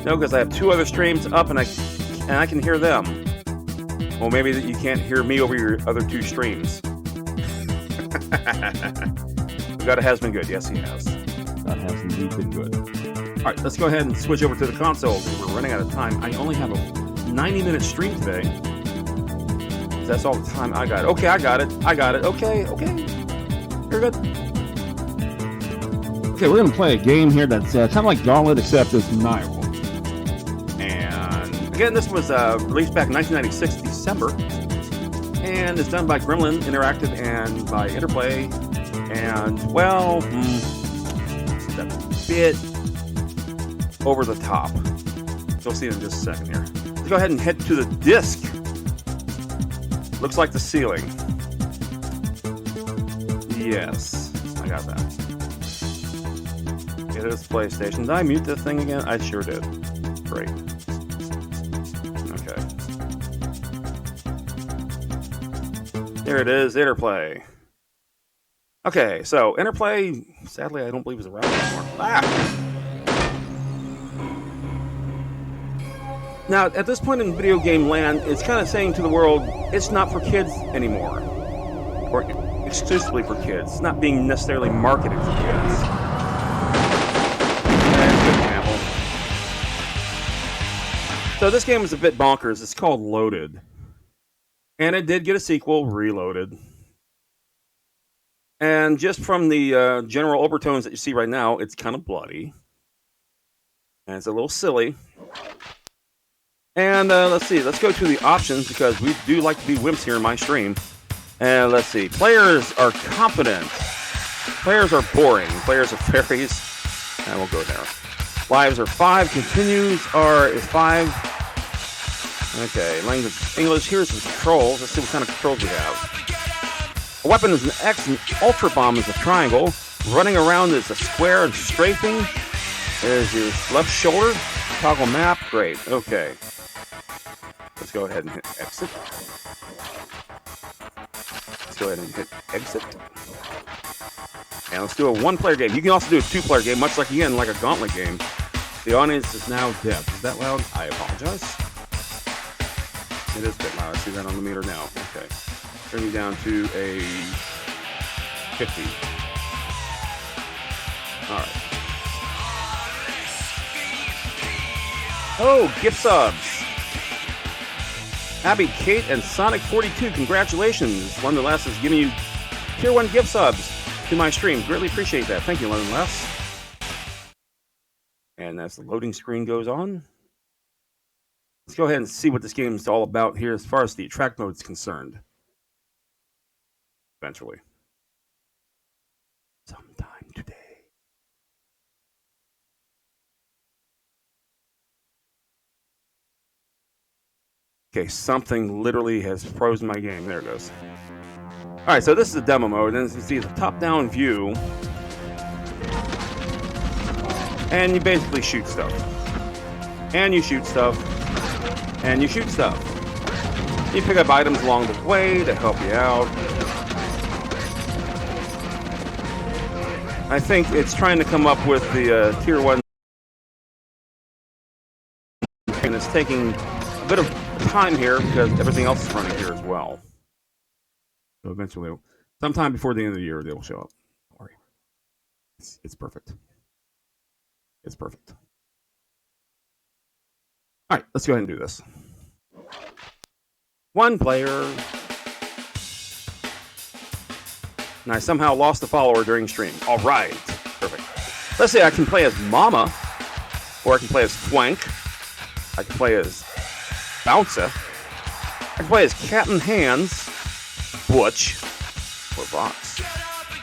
No, because I have 2 other streams up and I can hear them. Well, maybe that you can't hear me over your other 2 streams. God has been good. Yes, he has. God has indeed been good. All right, let's go ahead and switch over to the console. We're running out of time. I only have a 90-minute stream today. That's all the time I got. Okay, I got it. Okay. You're good. Okay, we're going to play a game here that's kind of like Gauntlet, except it's Nile. And again, this was released back in 1996, December. And it's done by Gremlin Interactive and by Interplay. And, well, it's a bit over the top. You'll see it in just a second here. Let's go ahead and head to the disc. Looks like the ceiling. Yes, I got that. It is PlayStation. Did I mute this thing again? I sure did. Great. Okay. There it is, Interplay. Okay, so Interplay, sadly, I don't believe is around anymore. Now, at this point in video game land, it's kind of saying to the world, it's not for kids anymore. Or exclusively for kids. It's not being necessarily marketed for kids. That's a good example. So this game is a bit bonkers. It's called Loaded. And it did get a sequel, Reloaded. And just from the general overtones that you see right now, it's kind of bloody. And it's a little silly. And let's see, let's go to the options because we do like to be wimps here in my stream. And let's see, players are confident. Players are boring. Players are fairies. And we'll go there. Lives are 5. Continues is 5. Okay, language English. Here's the controls. Let's see what kind of controls we have. A weapon is an X, and Ultra Bomb is a triangle. Running around is a square, and strafing is your left shoulder. Toggle map, great. Okay. Let's go ahead and hit exit. Let's go ahead and hit exit. And let's do a one-player game. You can also do a two-player game, much like, again, like a gauntlet game. The audience is now deaf. Is that loud? I apologize. It is a bit loud. I see that on the meter now. Okay. Bring you down to a 50. All right. Oh, gift subs. Abby, Kate, and Sonic42, congratulations. London Les is giving you tier 1 gift subs to my stream. Greatly appreciate that. Thank you, London Les. And as the loading screen goes on, let's go ahead and see what this game is all about here as far as the track mode is concerned. Eventually. Sometime today. Okay, something literally has frozen my game. There it goes. All right, so this is the demo mode, and as you see, the top-down view, and you basically shoot stuff, and you shoot stuff, and you shoot stuff. You pick up items along the way to help you out. I think it's trying to come up with the tier 1, and it's taking a bit of time here because everything else is running here as well. So eventually, sometime before the end of the year, they'll show up. Don't worry. It's perfect. It's perfect. All right, let's go ahead and do this. One player. And I somehow lost a follower during stream. All right. Perfect. Let's say I can play as Mama, or I can play as Flank. I can play as Bouncer. I can play as Captain Hands, Butch, or Box.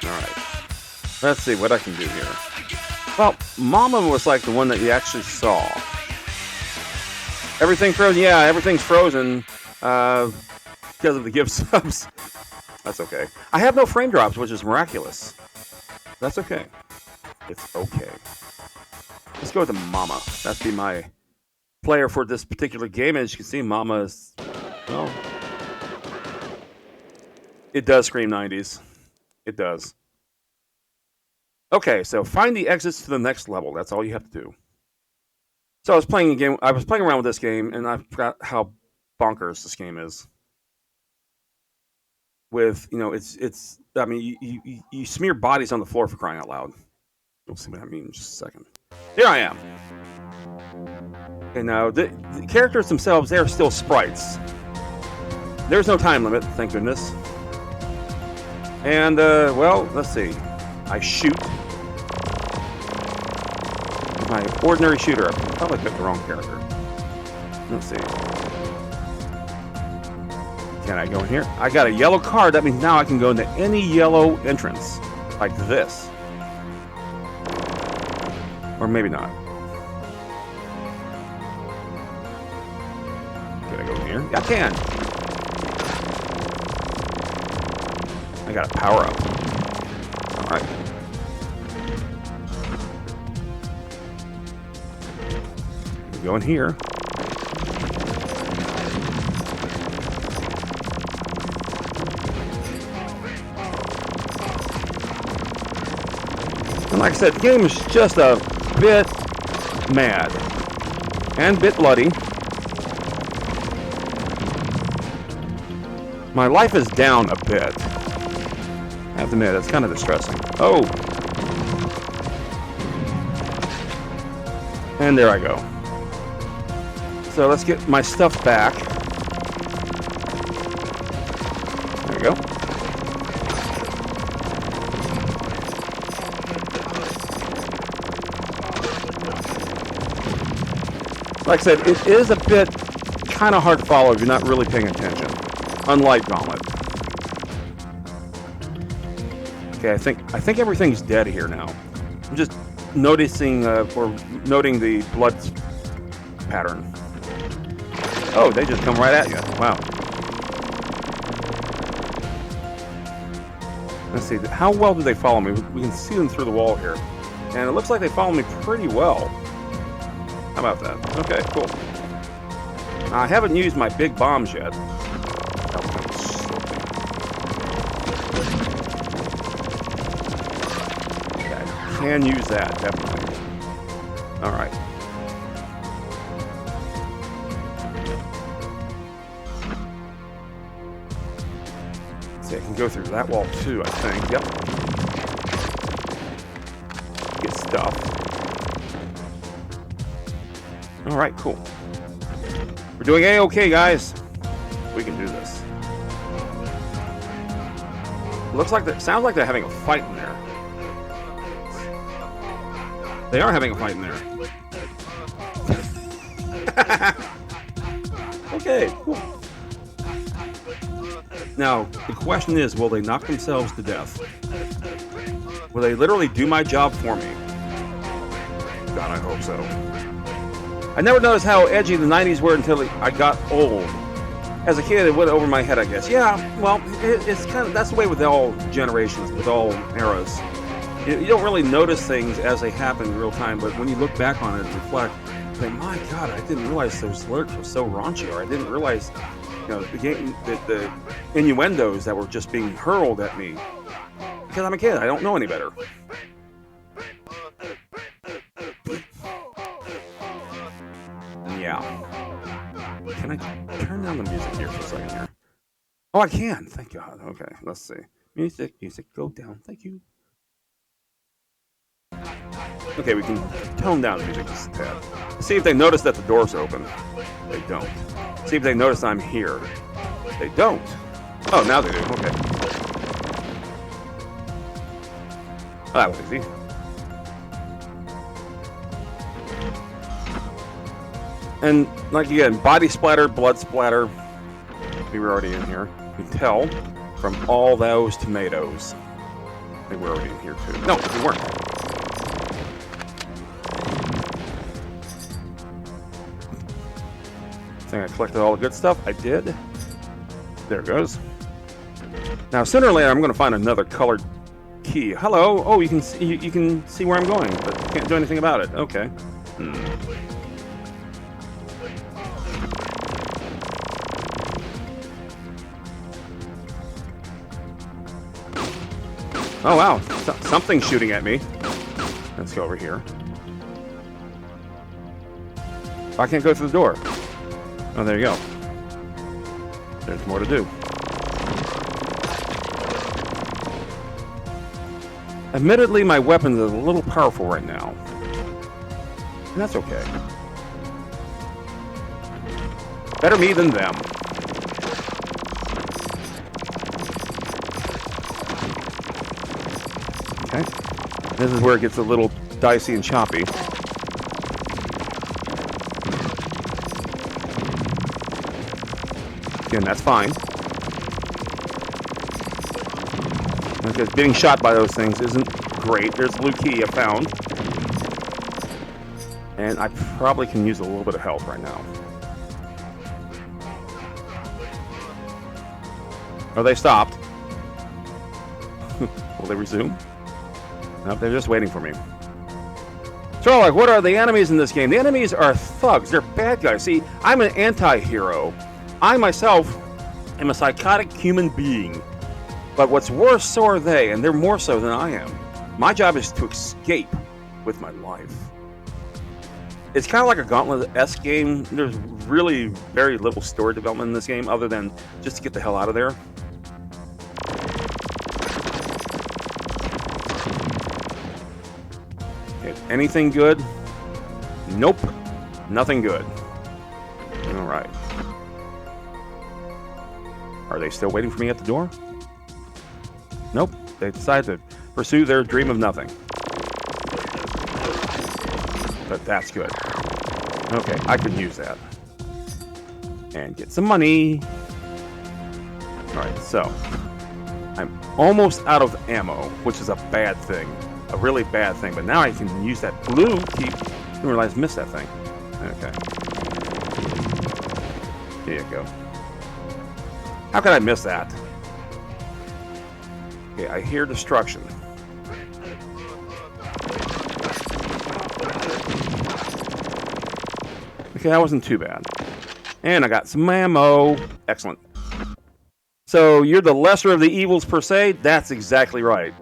Alright. Let's see what I can do here. Well, Mama was like the one that you actually saw. Everything frozen? Yeah, everything's frozen because of the gift subs. That's okay. I have no frame drops, which is miraculous. That's okay. It's okay. Let's go with the Mama. That'd be my player for this particular game. As you can see, Mama is, well, it does scream 90s. It does. Okay, so find the exits to the next level. That's all you have to do. So I was playing a game. I was playing around with this game, and I forgot how bonkers this game is. With, you know, it's. I mean, you smear bodies on the floor for crying out loud. We'll see what I mean in just a second. Here I am. Okay, now the characters themselves, they are still sprites. There's no time limit, thank goodness. And well, let's see. I shoot. My ordinary shooter. I probably picked the wrong character. Let's see. Can I go in here? I got a yellow card. That means now I can go into any yellow entrance. Like this. Or maybe not. Can I go in here? I can. I got a power up. Alright. Go in here. And like I said, the game is just a bit mad. And a bit bloody. My life is down a bit. I have to admit, it's kind of distressing. Oh! And there I go. So let's get my stuff back. There we go. Like I said, it is a bit kind of hard to follow if you're not really paying attention. Unlike Gauntlet. Okay, I think everything's dead here now. I'm just noticing or noting the blood pattern. Oh, they just come right at you. Wow. Let's see. How well do they follow me? We can see them through the wall here. And it looks like they follow me pretty well. How about that? Okay, cool. I haven't used my big bombs yet. Okay, I can use that, definitely. Alright. See, I can go through that wall too, I think. Yep. Get stuff. Alright, cool. We're doing A-okay, guys. We can do this. Looks like that. Sounds like they're having a fight in there. They are having a fight in there. Okay, cool. Now, the question is, will they knock themselves to death? Will they literally do my job for me? God, I hope so. I never noticed how edgy the 90s were until I got old. As a kid, it went over my head, I guess. Yeah, well, it's kind of, that's the way with all generations, with all eras. You don't really notice things as they happen in real time, but when you look back on it and reflect, you think, my God, I didn't realize those lyrics were so raunchy, or I didn't realize, the innuendos that were just being hurled at me. Because I'm a kid, I don't know any better. Yeah. Can I turn down the music here for a second here? Oh, I can. Thank God. Okay, let's see. Music, go down. Thank you. Okay, we can tone down the music just a tad. See if they notice that the door's open. They don't. See if they notice I'm here. They don't. Oh, now they do. Okay. Oh, that was easy. And, like, again, body splatter, blood splatter. We were already in here. You can tell from all those tomatoes. They were already in here, too. No, they weren't. I think I collected all the good stuff. I did. There it goes. Now, sooner or later, I'm going to find another colored key. Hello. Oh, you can see where I'm going, but you can't do anything about it. Okay. Oh, wow. Something's shooting at me. Let's go over here. I can't go through the door. Oh, there you go. There's more to do. Admittedly, my weapons are a little powerful right now. And that's okay. Better me than them. Okay. This is where it gets a little dicey and choppy. Again, that's fine. Because being shot by those things isn't great. There's a blue key I found. And I probably can use a little bit of help right now. Oh, they stopped. Will they resume? No, they're just waiting for me. So, like, what are the enemies in this game? The enemies are thugs. They're bad guys. See, I'm an anti-hero. I myself am a psychotic human being. But what's worse, so are they, and they're more so than I am. My job is to escape with my life. It's kind of like a Gauntlet-esque game. There's really very little story development in this game, other than just to get the hell out of there. Okay, anything good? Nope. Nothing good. All right. Are they still waiting for me at the door? Nope. They decide to pursue their dream of nothing. But that's good. Okay, I could use that. And get some money. Alright, so. I'm almost out of ammo, which is a bad thing. A really bad thing. But now I can use that blue key. I didn't realize I missed that thing. Okay. Here you go. How could I miss that? Okay, I hear destruction. Okay, that wasn't too bad. And I got some ammo. Excellent. So you're the lesser of the evils per se? That's exactly right.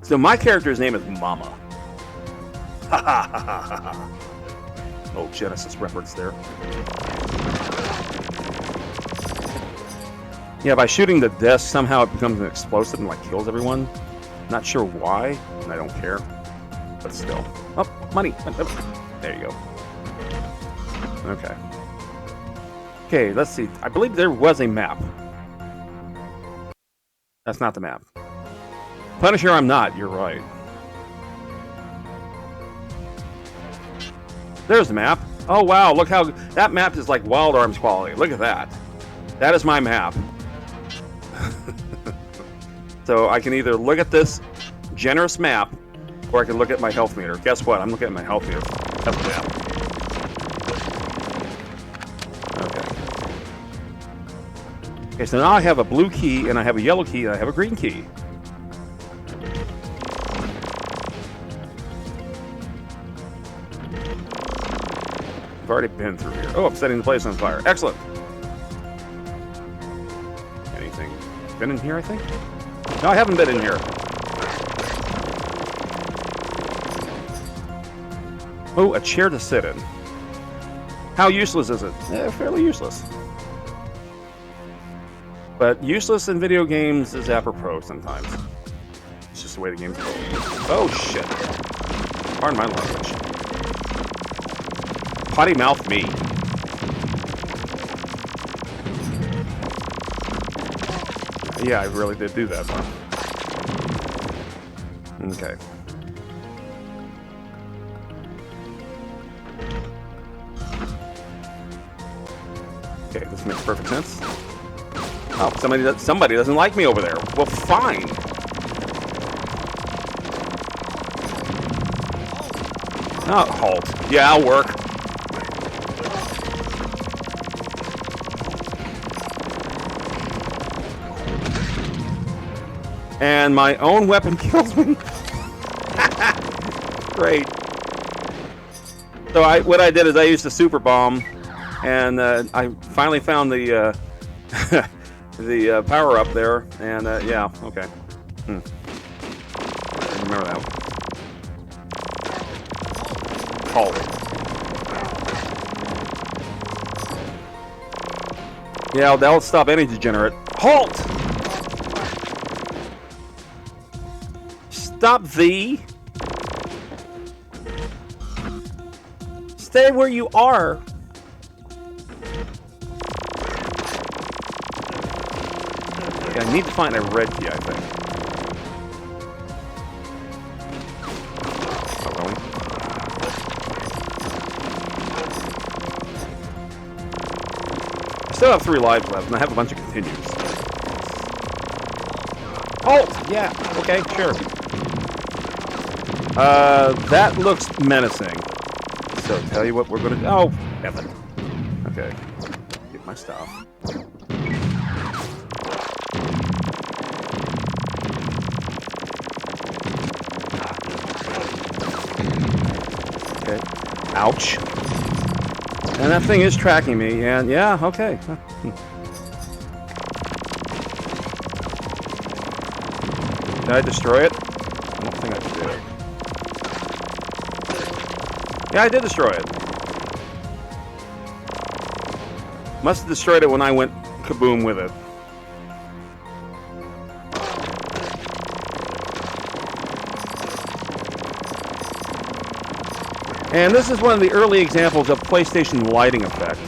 So my character's name is Mama. Oh, Genesis reference there. Yeah, by shooting the desk, somehow it becomes an explosive and like kills everyone. Not sure why, and I don't care. But still. Oh, money. There you go. Okay. Okay, let's see. I believe there was a map. That's not the map. Punisher, I'm not. You're right. There's the map. Oh, wow. Look how... That map is like Wild Arms quality. Look at that. That is my map. So I can either look at this generous map, or I can look at my health meter. Guess what? I'm looking at my health meter. That's the map. Okay. Okay, so now I have a blue key, and I have a yellow key, and I have a green key. I've already been through here. Oh, I'm setting the place on fire. Excellent. Anything? Been in here, I think? No, I haven't been in here. Oh, a chair to sit in. How useless is it? Fairly useless. But useless in video games is apropos sometimes. It's just the way the game's going. Oh, shit. Pardon my language. Potty mouth me. Yeah, I really did do that, huh? Okay. Okay, this makes perfect sense. Oh, somebody doesn't like me over there. Well, fine. Oh, halt. Yeah, I'll work. And my own weapon kills me. Great. So what I did is I used a super bomb, and I finally found the the power up there, and yeah, okay. Remember that one. Halt. Yeah, that'll stop any degenerate. Halt! Stop thee! Stay where you are! Okay, I need to find a red key, I think. Oh, really? I still have 3 lives left, and I have a bunch of continues. Oh! Yeah, okay, sure. That looks menacing. So, tell you what we're gonna do. Oh, F it. Okay. Get my stuff. Okay. Ouch. And that thing is tracking me, and yeah, okay. Did I destroy it? I don't think I did. Yeah, I did destroy it. Must have destroyed it when I went kaboom with it. And this is one of the early examples of PlayStation lighting effect.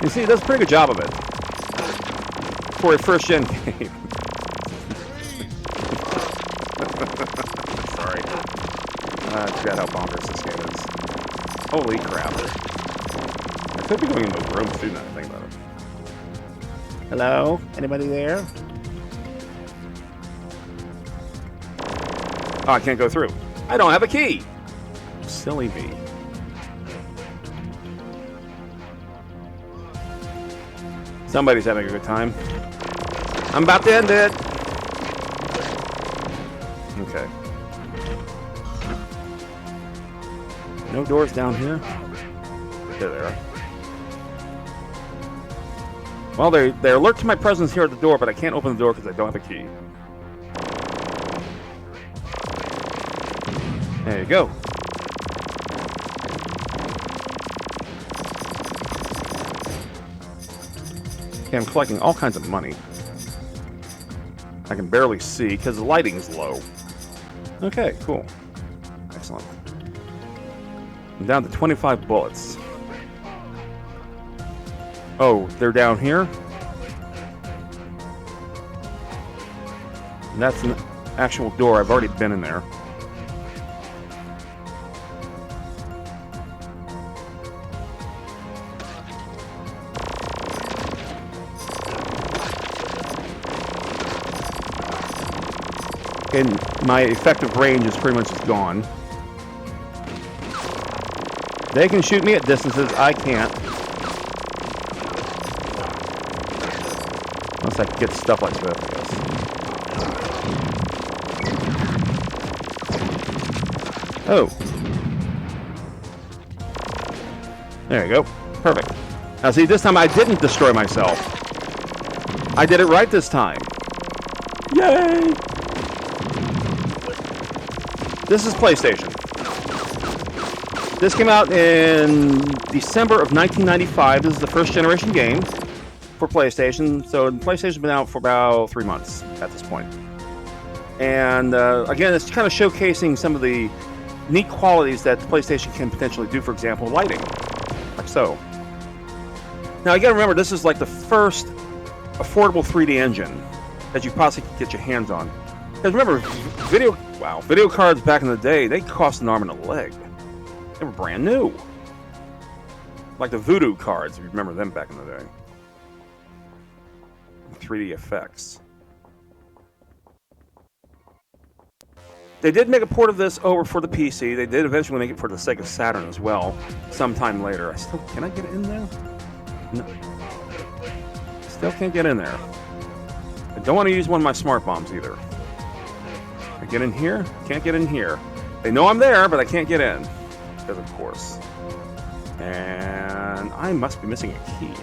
You see, it does a pretty good job of it. For a first-gen game. Sorry. I forgot how bonkers this game is. Holy crap. I could be going in those rooms too, now that I think about it. Hello? Anybody there? Oh, I can't go through. I don't have a key! Silly me. Somebody's having a good time. I'm about to end it! Okay. No doors down here? There they are. Well, they alert to my presence here at the door, but I can't open the door because I don't have a key. There you go. Okay, I'm collecting all kinds of money. I can barely see because the lighting's low. Okay, cool. Excellent. I'm down to 25 bullets. Oh, they're down here? And that's an actual door. I've already been in there. And my effective range is pretty much just gone. They can shoot me at distances, I can't. Unless I can get stuff like this, I guess. Oh. There you go. Perfect. Now see, this time I didn't destroy myself. I did it right this time. Yay! This is PlayStation. This came out in December of 1995. This is the first generation game for PlayStation. So PlayStation's been out for about 3 months at this point. And again, it's kind of showcasing some of the neat qualities that the PlayStation can potentially do. For example, lighting, like so. Now you got to remember, this is like the first affordable 3D engine that you possibly could get your hands on. Because remember, video cards back in the day, they cost an arm and a leg. They were brand new. Like the Voodoo cards, if you remember them back in the day. 3D effects. They did make a port of this over for the PC. They did eventually make it for the Sega Saturn as well, sometime later. Can I get in there? No. Still can't get in there. I don't want to use one of my smart bombs either. I get in here? Can't get in here. They know I'm there, but I can't get in. Because of course. And I must be missing a key.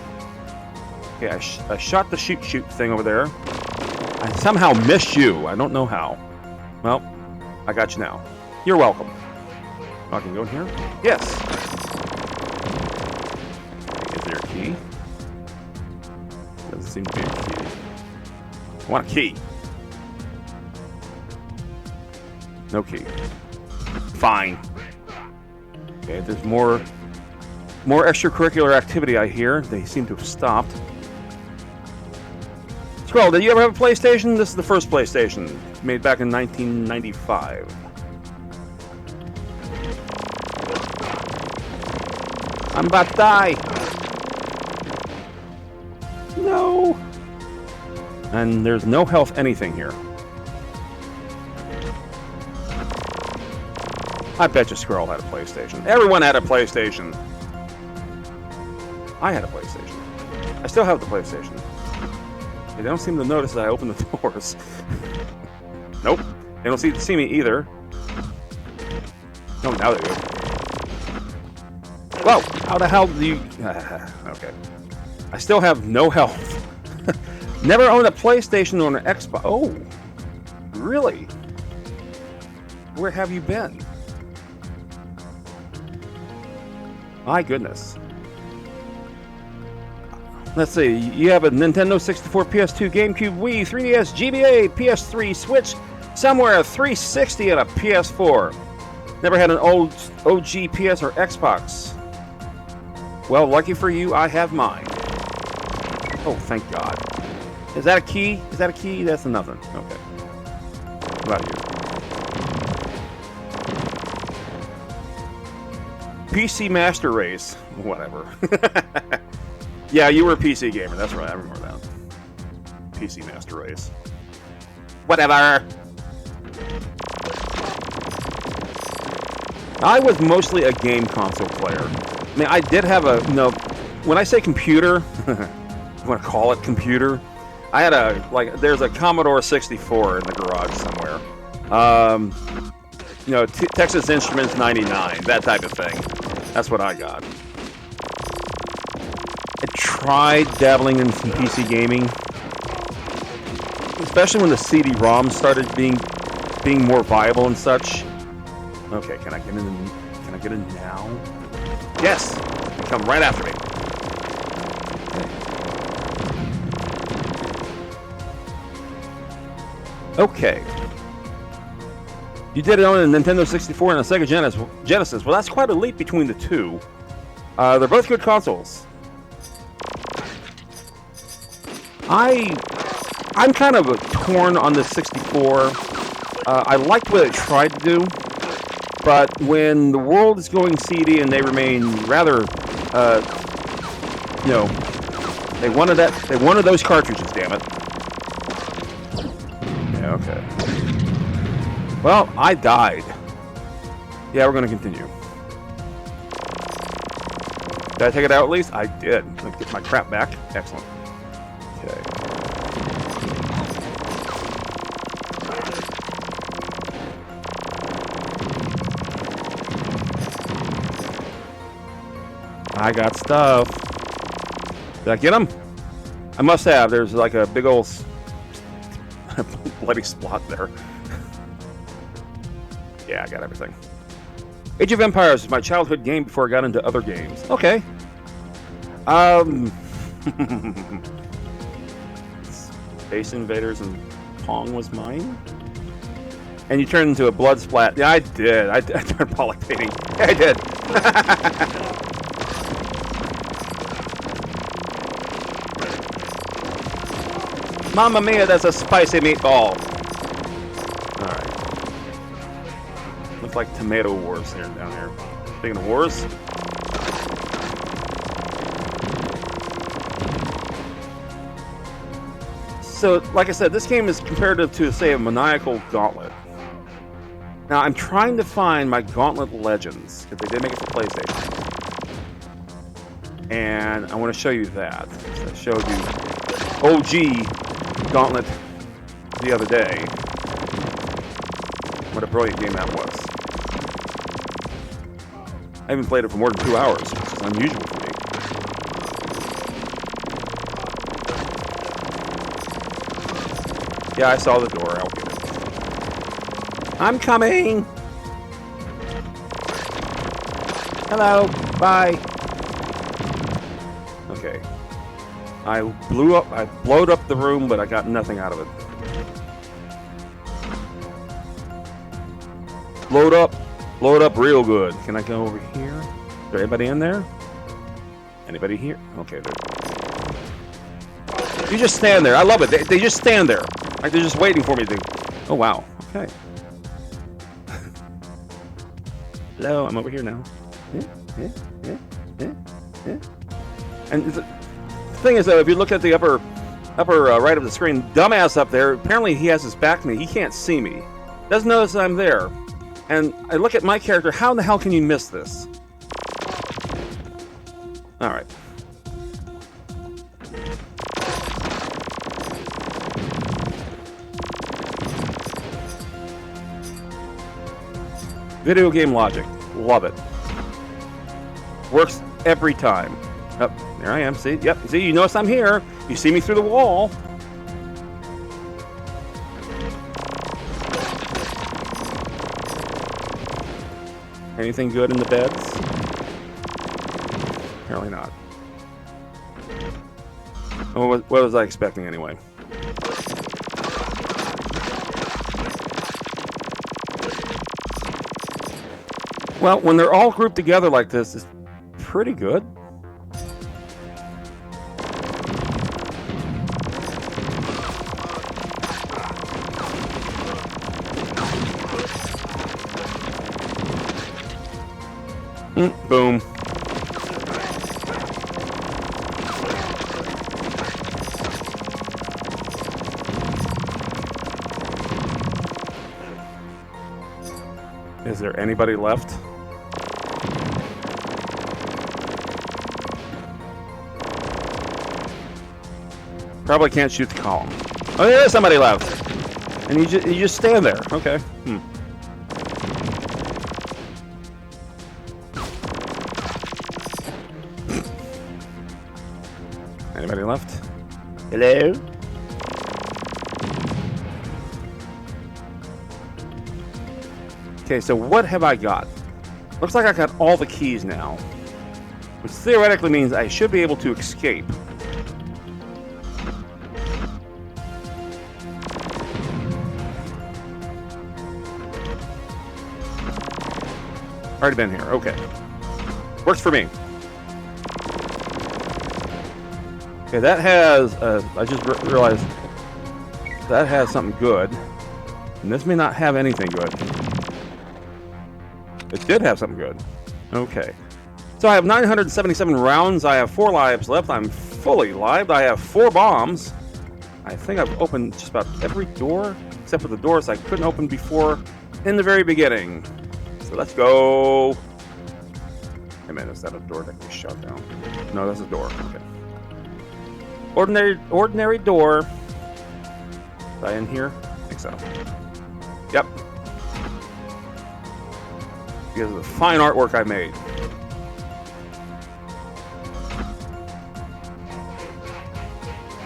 Okay, I shot the shoot thing over there. I somehow missed you. I don't know how. Well, I got you now. You're welcome. Oh, I can go in here? Yes. Is there a key? Doesn't seem to be a key. I want a key. No key. Fine. Okay, there's more extracurricular activity I hear. They seem to have stopped. Scroll, did you ever have a PlayStation? This is the first PlayStation, made back in 1995. I'm about to die. No. And there's no health anything here. I bet you Squirrel had a PlayStation. Everyone had a PlayStation. I had a PlayStation. I still have the PlayStation. They don't seem to notice that I open the doors. Nope. They don't see me either. No, now they do. Whoa! How the hell do you... okay. I still have no health. Never owned a PlayStation or an Xbox. Oh! Really? Where have you been? My goodness. Let's see. You have a Nintendo 64, PS2, GameCube, Wii, 3DS, GBA, PS3, Switch, somewhere a 360 and a PS4. Never had an old OG PS or Xbox. Well, lucky for you, I have mine. Oh, thank God. Is that a key? Is that a key? That's nothing. Okay. What about you? PC Master Race. Whatever. Yeah, you were a PC gamer. That's right. I remember that. PC Master Race. Whatever. I was mostly a game console player. I mean, I did have a, you know, when I say computer, you want to call it computer, I had a, like, there's a Commodore 64 in the garage somewhere. You know, Texas Instruments 99, that type of thing. That's what I got. I tried dabbling in some PC gaming, especially when the CD-ROM started being more viable and such. Okay, can I get in? Can I get in now? Yes, come right after me. Okay. You did it on a Nintendo 64 and a Sega Genesis. Well, that's quite a leap between the two. They're both good consoles. I'm kind of torn on the 64. I liked what it tried to do, but when the world is going CD and they remain rather, you know, they wanted those cartridges. Damn it. Yeah. Okay. Well, I died. Yeah, we're going to continue. Did I take it out at least? I did. Let's get my crap back. Excellent. Okay. I got stuff. Did I get them? I must have. There's like a big old bloody spot there. Yeah, I got everything. Age of Empires was my childhood game before I got into other games. Okay. Space Invaders and Pong was mine. And you turned into a blood splat. Yeah, I did. I turned poly painting. Yeah, I did. Mamma mia, that's a spicy meatball. Alright. Looks like tomato wars here down here. Speaking of wars. So, like I said, this game is comparative to, say, a maniacal gauntlet. Now, I'm trying to find my Gauntlet Legends, because they did make it for PlayStation. And I want to show you that. So I showed you OG Gauntlet the other day. What a brilliant game that was. I haven't played it for more than 2 hours, which is unusual for me. Yeah, I saw the door. I'll get it. I'm coming! Hello. Bye. Okay. I blowed up the room, but I got nothing out of it. Load up real good. Can I go over here? Is there anybody in there? Anybody here? Okay, there. You just stand there. I love it. They just stand there. Like they're just waiting for me to... Oh, wow. Okay. Hello, I'm over here now. Yeah. And the thing is, though, if you look at the upper right of the screen, dumbass up there, apparently he has his back to me. He can't see me. Doesn't notice I'm there. And I look at my character, how in the hell can you miss this? Alright. Video game logic. Love it. Works every time. Oh, there I am. See? Yep. See, you notice I'm here. You see me through the wall. Anything good in the beds? Apparently not. Oh, what was I expecting anyway? Well, when they're all grouped together like this, it's pretty good. Boom. Is there anybody left? Probably can't shoot the column. Oh, there's somebody left. And you just stand there. Okay. Anybody left? Hello? Okay, so what have I got? Looks like I got all the keys now, which theoretically means I should be able to escape. Already been here. Okay. Works for me. Okay, that has... I just realized that has something good. And this may not have anything good. It did have something good. Okay. So I have 977 rounds. I have 4 lives left. I'm fully lived. I have 4 bombs. I think I've opened just about every door, except for the doors I couldn't open before in the very beginning. So let's go. Hey man, is that a door that can be shut down? No, that's a door. Okay. Ordinary door. Is I in here? I think so. Yep. Because of the fine artwork I made.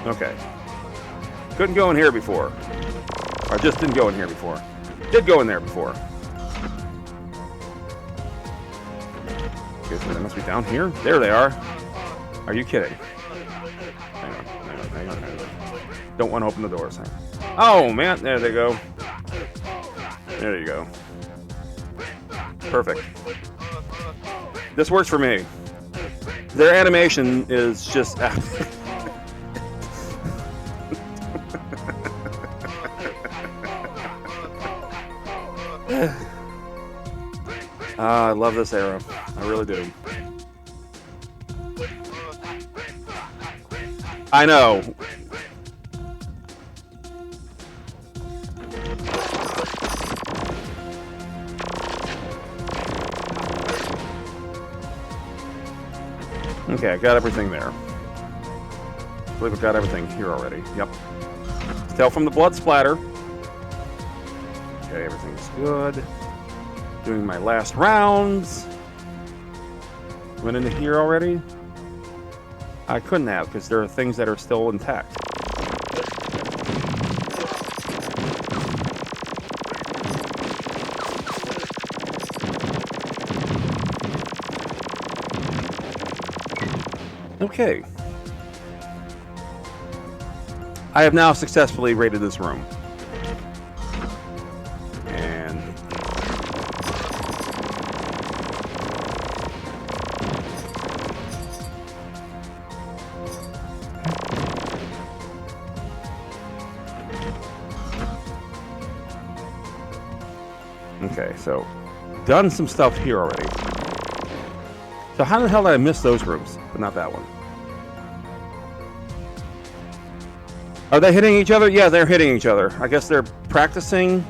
Okay. Couldn't go in here before. Or just didn't go in here before. Did go in there before. Okay, so they must be down here. There they are. Are you kidding? Hang on. Don't want to open the doors. Oh, man. There they go. There you go. Perfect. This works for me. Their animation is just... I love this era. I really do. I know. Okay, I got everything there. I believe I've got everything here already. Yep. Tell from the blood splatter. Okay, everything's good. Doing my last rounds. Went into here already? I couldn't have, because there are things that are still intact. Okay. I have now successfully raided this room. And... okay, so done some stuff here already. So how the hell did I miss those rooms, but not that one? Are they hitting each other? Yeah, they're hitting each other. I guess they're practicing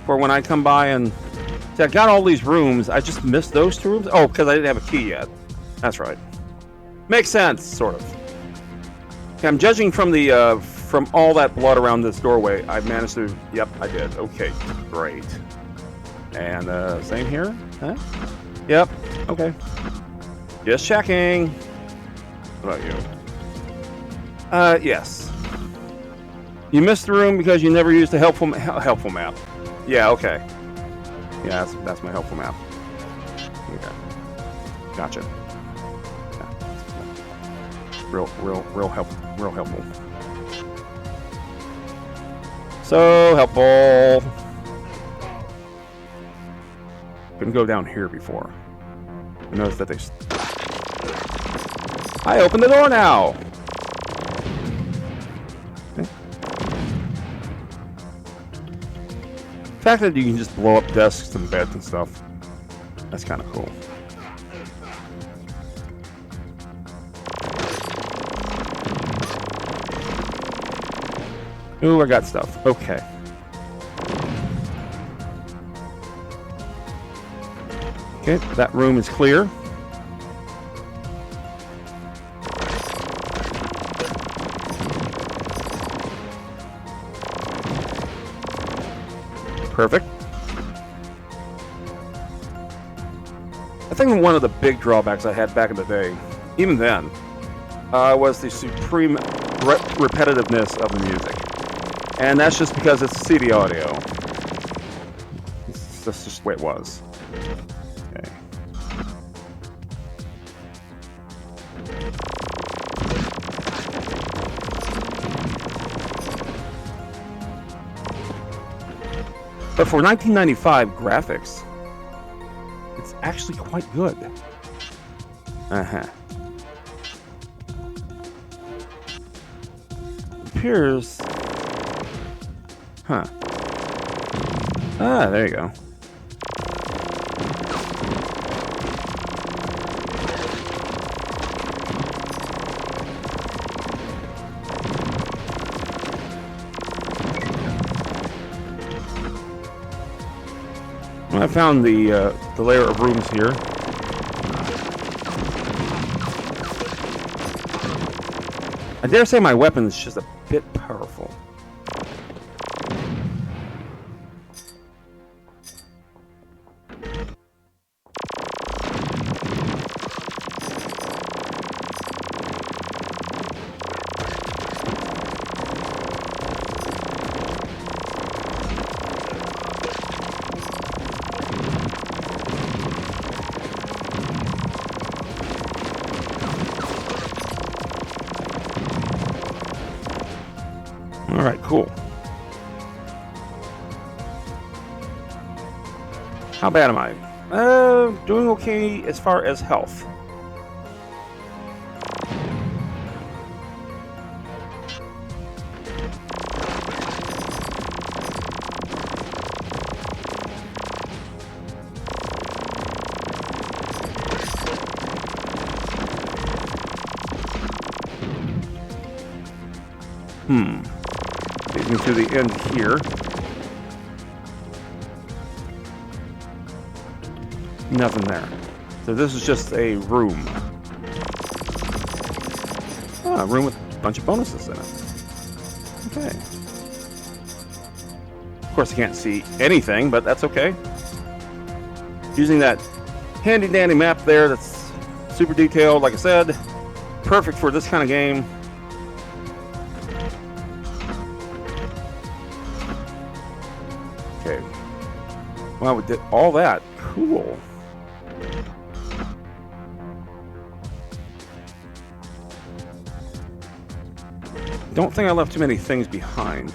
for when I come by and... See, I got all these rooms. I just missed those 2 rooms? Oh, because I didn't have a key yet. That's right. Makes sense, sort of. Okay, I'm judging from the, from all that blood around this doorway. I managed to... Yep, I did. Okay, great. And, same here? Huh? Yep, okay. Just checking. What about you? Yes. You missed the room because you never used a helpful map. Yeah, okay. Yeah, that's my helpful map. Okay. Gotcha. Yeah. Real helpful. So helpful. Couldn't go down here before. I noticed that they... I opened the door now! Okay. The fact that you can just blow up desks and beds and stuff, that's kind of cool. Ooh, I got stuff. Okay. Okay, that room is clear. Perfect. I think one of the big drawbacks I had back in the day, even then, was the supreme repetitiveness of the music. And that's just because it's CD audio. That's just the way it was. Okay. But for 1995 graphics, it's actually quite good. Appears. Huh. Ah, there you go. I found the layer of rooms here. I dare say my weapon is just a bit powerful. All right, cool. How bad am I? Doing okay as far as health. Leads me to the end here. Nothing there. So this is just a room. Ah, a room with a bunch of bonuses in it. Okay. Of course I can't see anything, but that's okay. Using that handy dandy map there that's super detailed, like I said. Perfect for this kind of game. Okay. Wow, we did all that. Cool. Don't think I left too many things behind.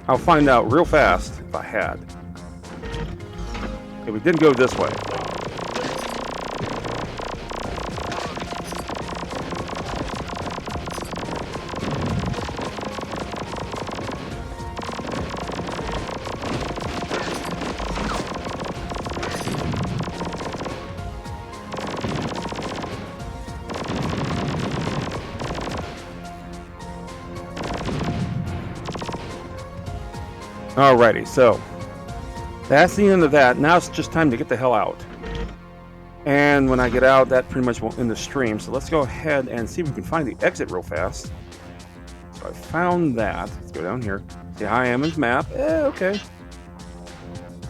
I'll find out real fast if I had. Okay, we didn't go this way. Alrighty, so that's the end of that. Now it's just time to get the hell out. And when I get out, that pretty much will end the stream. So let's go ahead and see if we can find the exit real fast. So I found that. Let's go down here. See how I am in the map. Okay.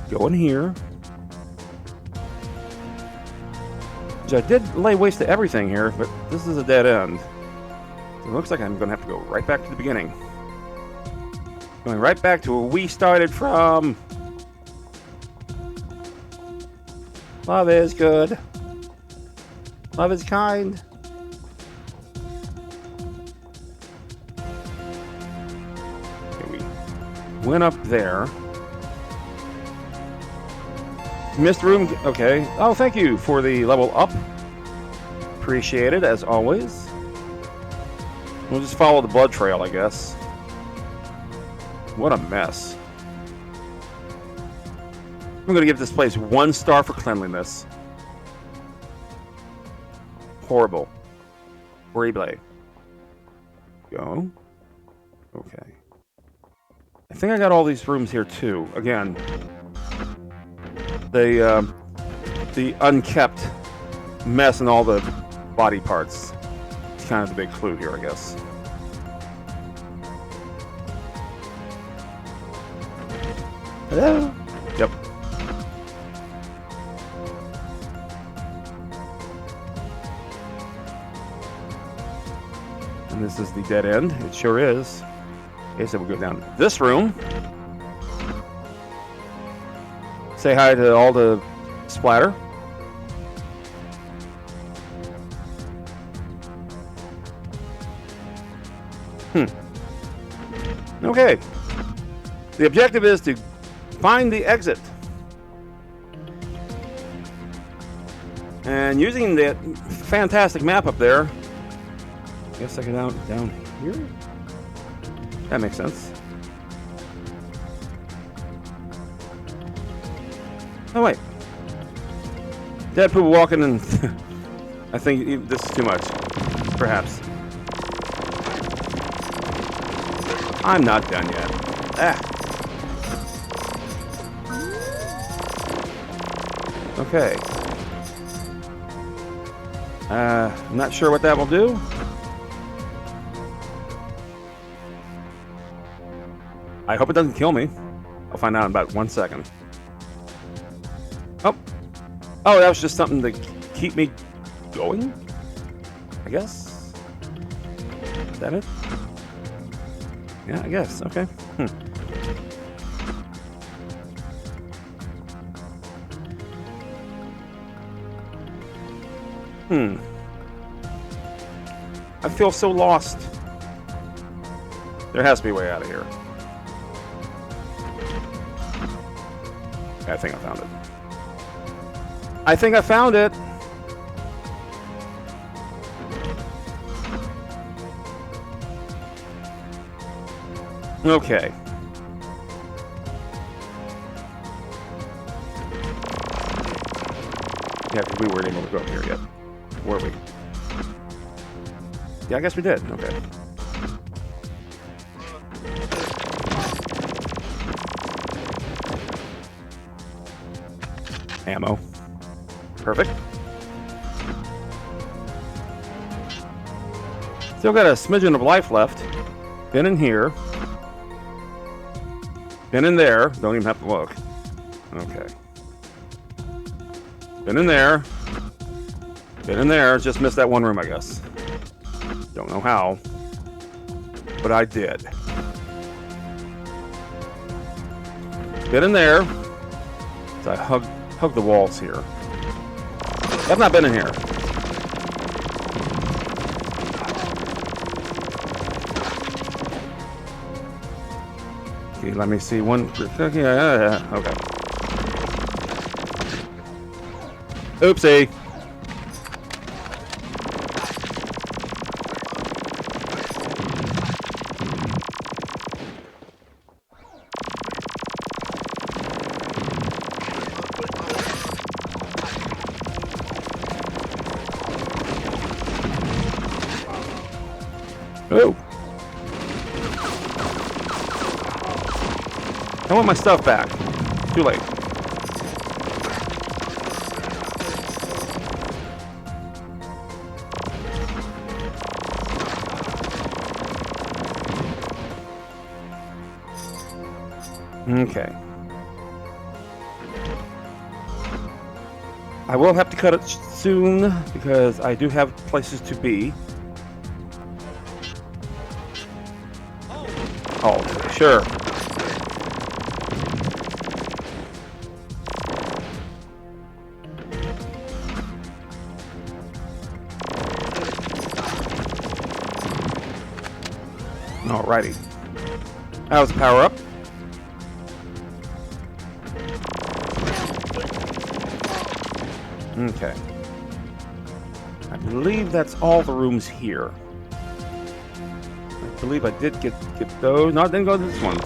Go in here. So I did lay waste to everything here, but this is a dead end. So it looks like I'm going to have to go right back to the beginning. Going right back to where we started from. Love is good. Love is kind. Okay, we went up there. Missed room. Okay. Oh, thank you for the level up. Appreciate it, as always. We'll just follow the blood trail, I guess. What a mess. I'm going to give this place 1 star for cleanliness. Horrible. Horrible. Go. Okay. I think I got all these rooms here too. Again, the unkept mess in all the body parts. kind of the big clue here, I guess. Hello? Yep. And this is the dead end. It sure is. Okay, so we'll go down this room. Say hi to all the splatter. Okay. The objective is to find the exit. And using that fantastic map up there, I guess I can down here? That makes sense. Oh, wait. Deadpool walking in. I think this is too much. Perhaps. I'm not done yet. Ah. Okay. I'm not sure what that will do. I hope it doesn't kill me. I'll find out in about 1 second. Oh. Oh, that was just something to keep me going? I guess? Is that it? Yeah, I guess. Okay. I feel so lost. There has to be a way out of here. I think I found it. I think I found it. Okay. Yeah, because we weren't able to go up here yet. Were we? Yeah, I guess we did. Okay. Ammo. Perfect. Still got a smidgen of life left. Been in here. Been in there. Don't even have to look. Okay. Been in there. Been in there. Just missed that one room, I guess. Don't know how. But I did. Been in there. So I hug the walls here. I've not been in here. Okay, let me see one. Okay. Oopsie. Oh. I want my stuff back. Too late. Okay. I will have to cut it soon because I do have places to be. Oh, sure. Alrighty. That was a power up. Okay. I believe that's all the rooms here. I believe I did get those. No, I didn't go to this one.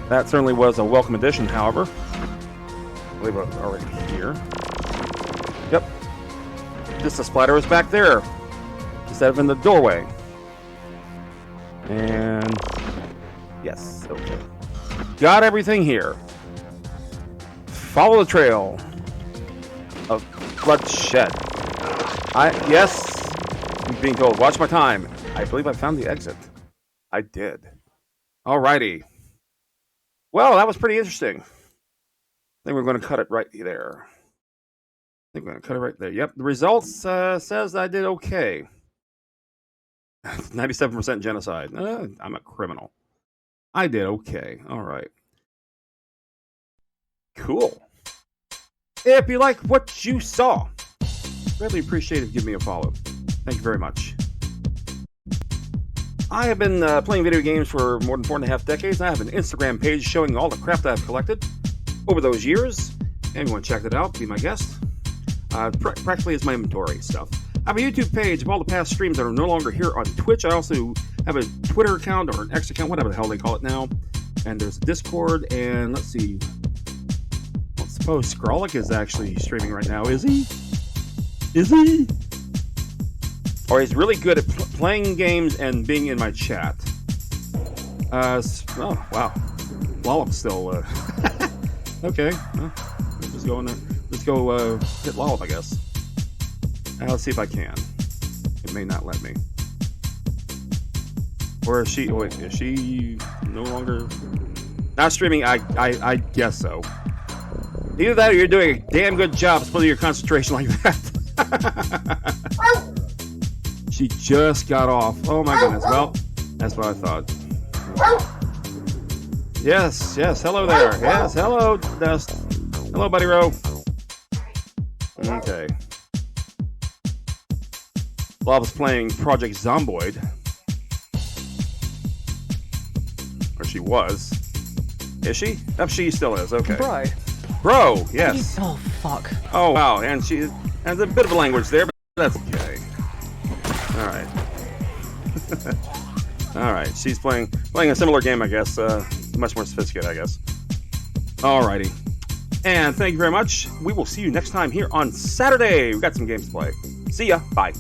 That certainly was a welcome addition, however. I believe I was already here. Yep. Just the splatter was back there. Instead of in the doorway. And yes, okay. Got everything here. Follow the trail of bloodshed. Yes, I'm being told. Watch my time. I believe I found the exit. I did. Alrighty. Well, that was pretty interesting. I think we're going to cut it right there. I think we're going to cut it right there. Yep, the results says I did okay. 97% genocide. I'm a criminal. I did okay. All right. Cool. If you like what you saw, greatly appreciate it if you give me a follow. Thank you very much. I have been playing video games for more than 4.5 decades. I have an Instagram page showing all the crap that I've collected over those years. If you want to check that out, be my guest. Practically is my inventory stuff. I have a YouTube page of all the past streams that are no longer here on Twitch. I also have a Twitter account or an X account, whatever the hell they call it now. And there's a Discord, and let's see. I suppose Skrullik is actually streaming right now, is he? Is he? Or he's really good at playing games and being in my chat. Oh, wow. Lollop's still, okay. Well, let's go in there. Let's go hit Lollop, I guess. Let's see if I can. It may not let me. Or is she... Wait, is she no longer... Not streaming? I guess so. Either that or you're doing a damn good job splitting your concentration like that. She just got off. Oh my goodness. Well, that's what I thought. Yes, yes. Hello there. Yes, hello, Dust. Hello, Buddy Row. Okay. Lava's playing Project Zomboid. Or she was. Is she? Oh, she still is. Okay. Bro, yes. Oh, fuck. Oh, wow. And she has a bit of a language there, but that's okay. All right. All right. She's playing a similar game, I guess. Much more sophisticated, I guess. All righty. And thank you very much. We will see you next time here on Saturday. We've got some games to play. See ya. Bye.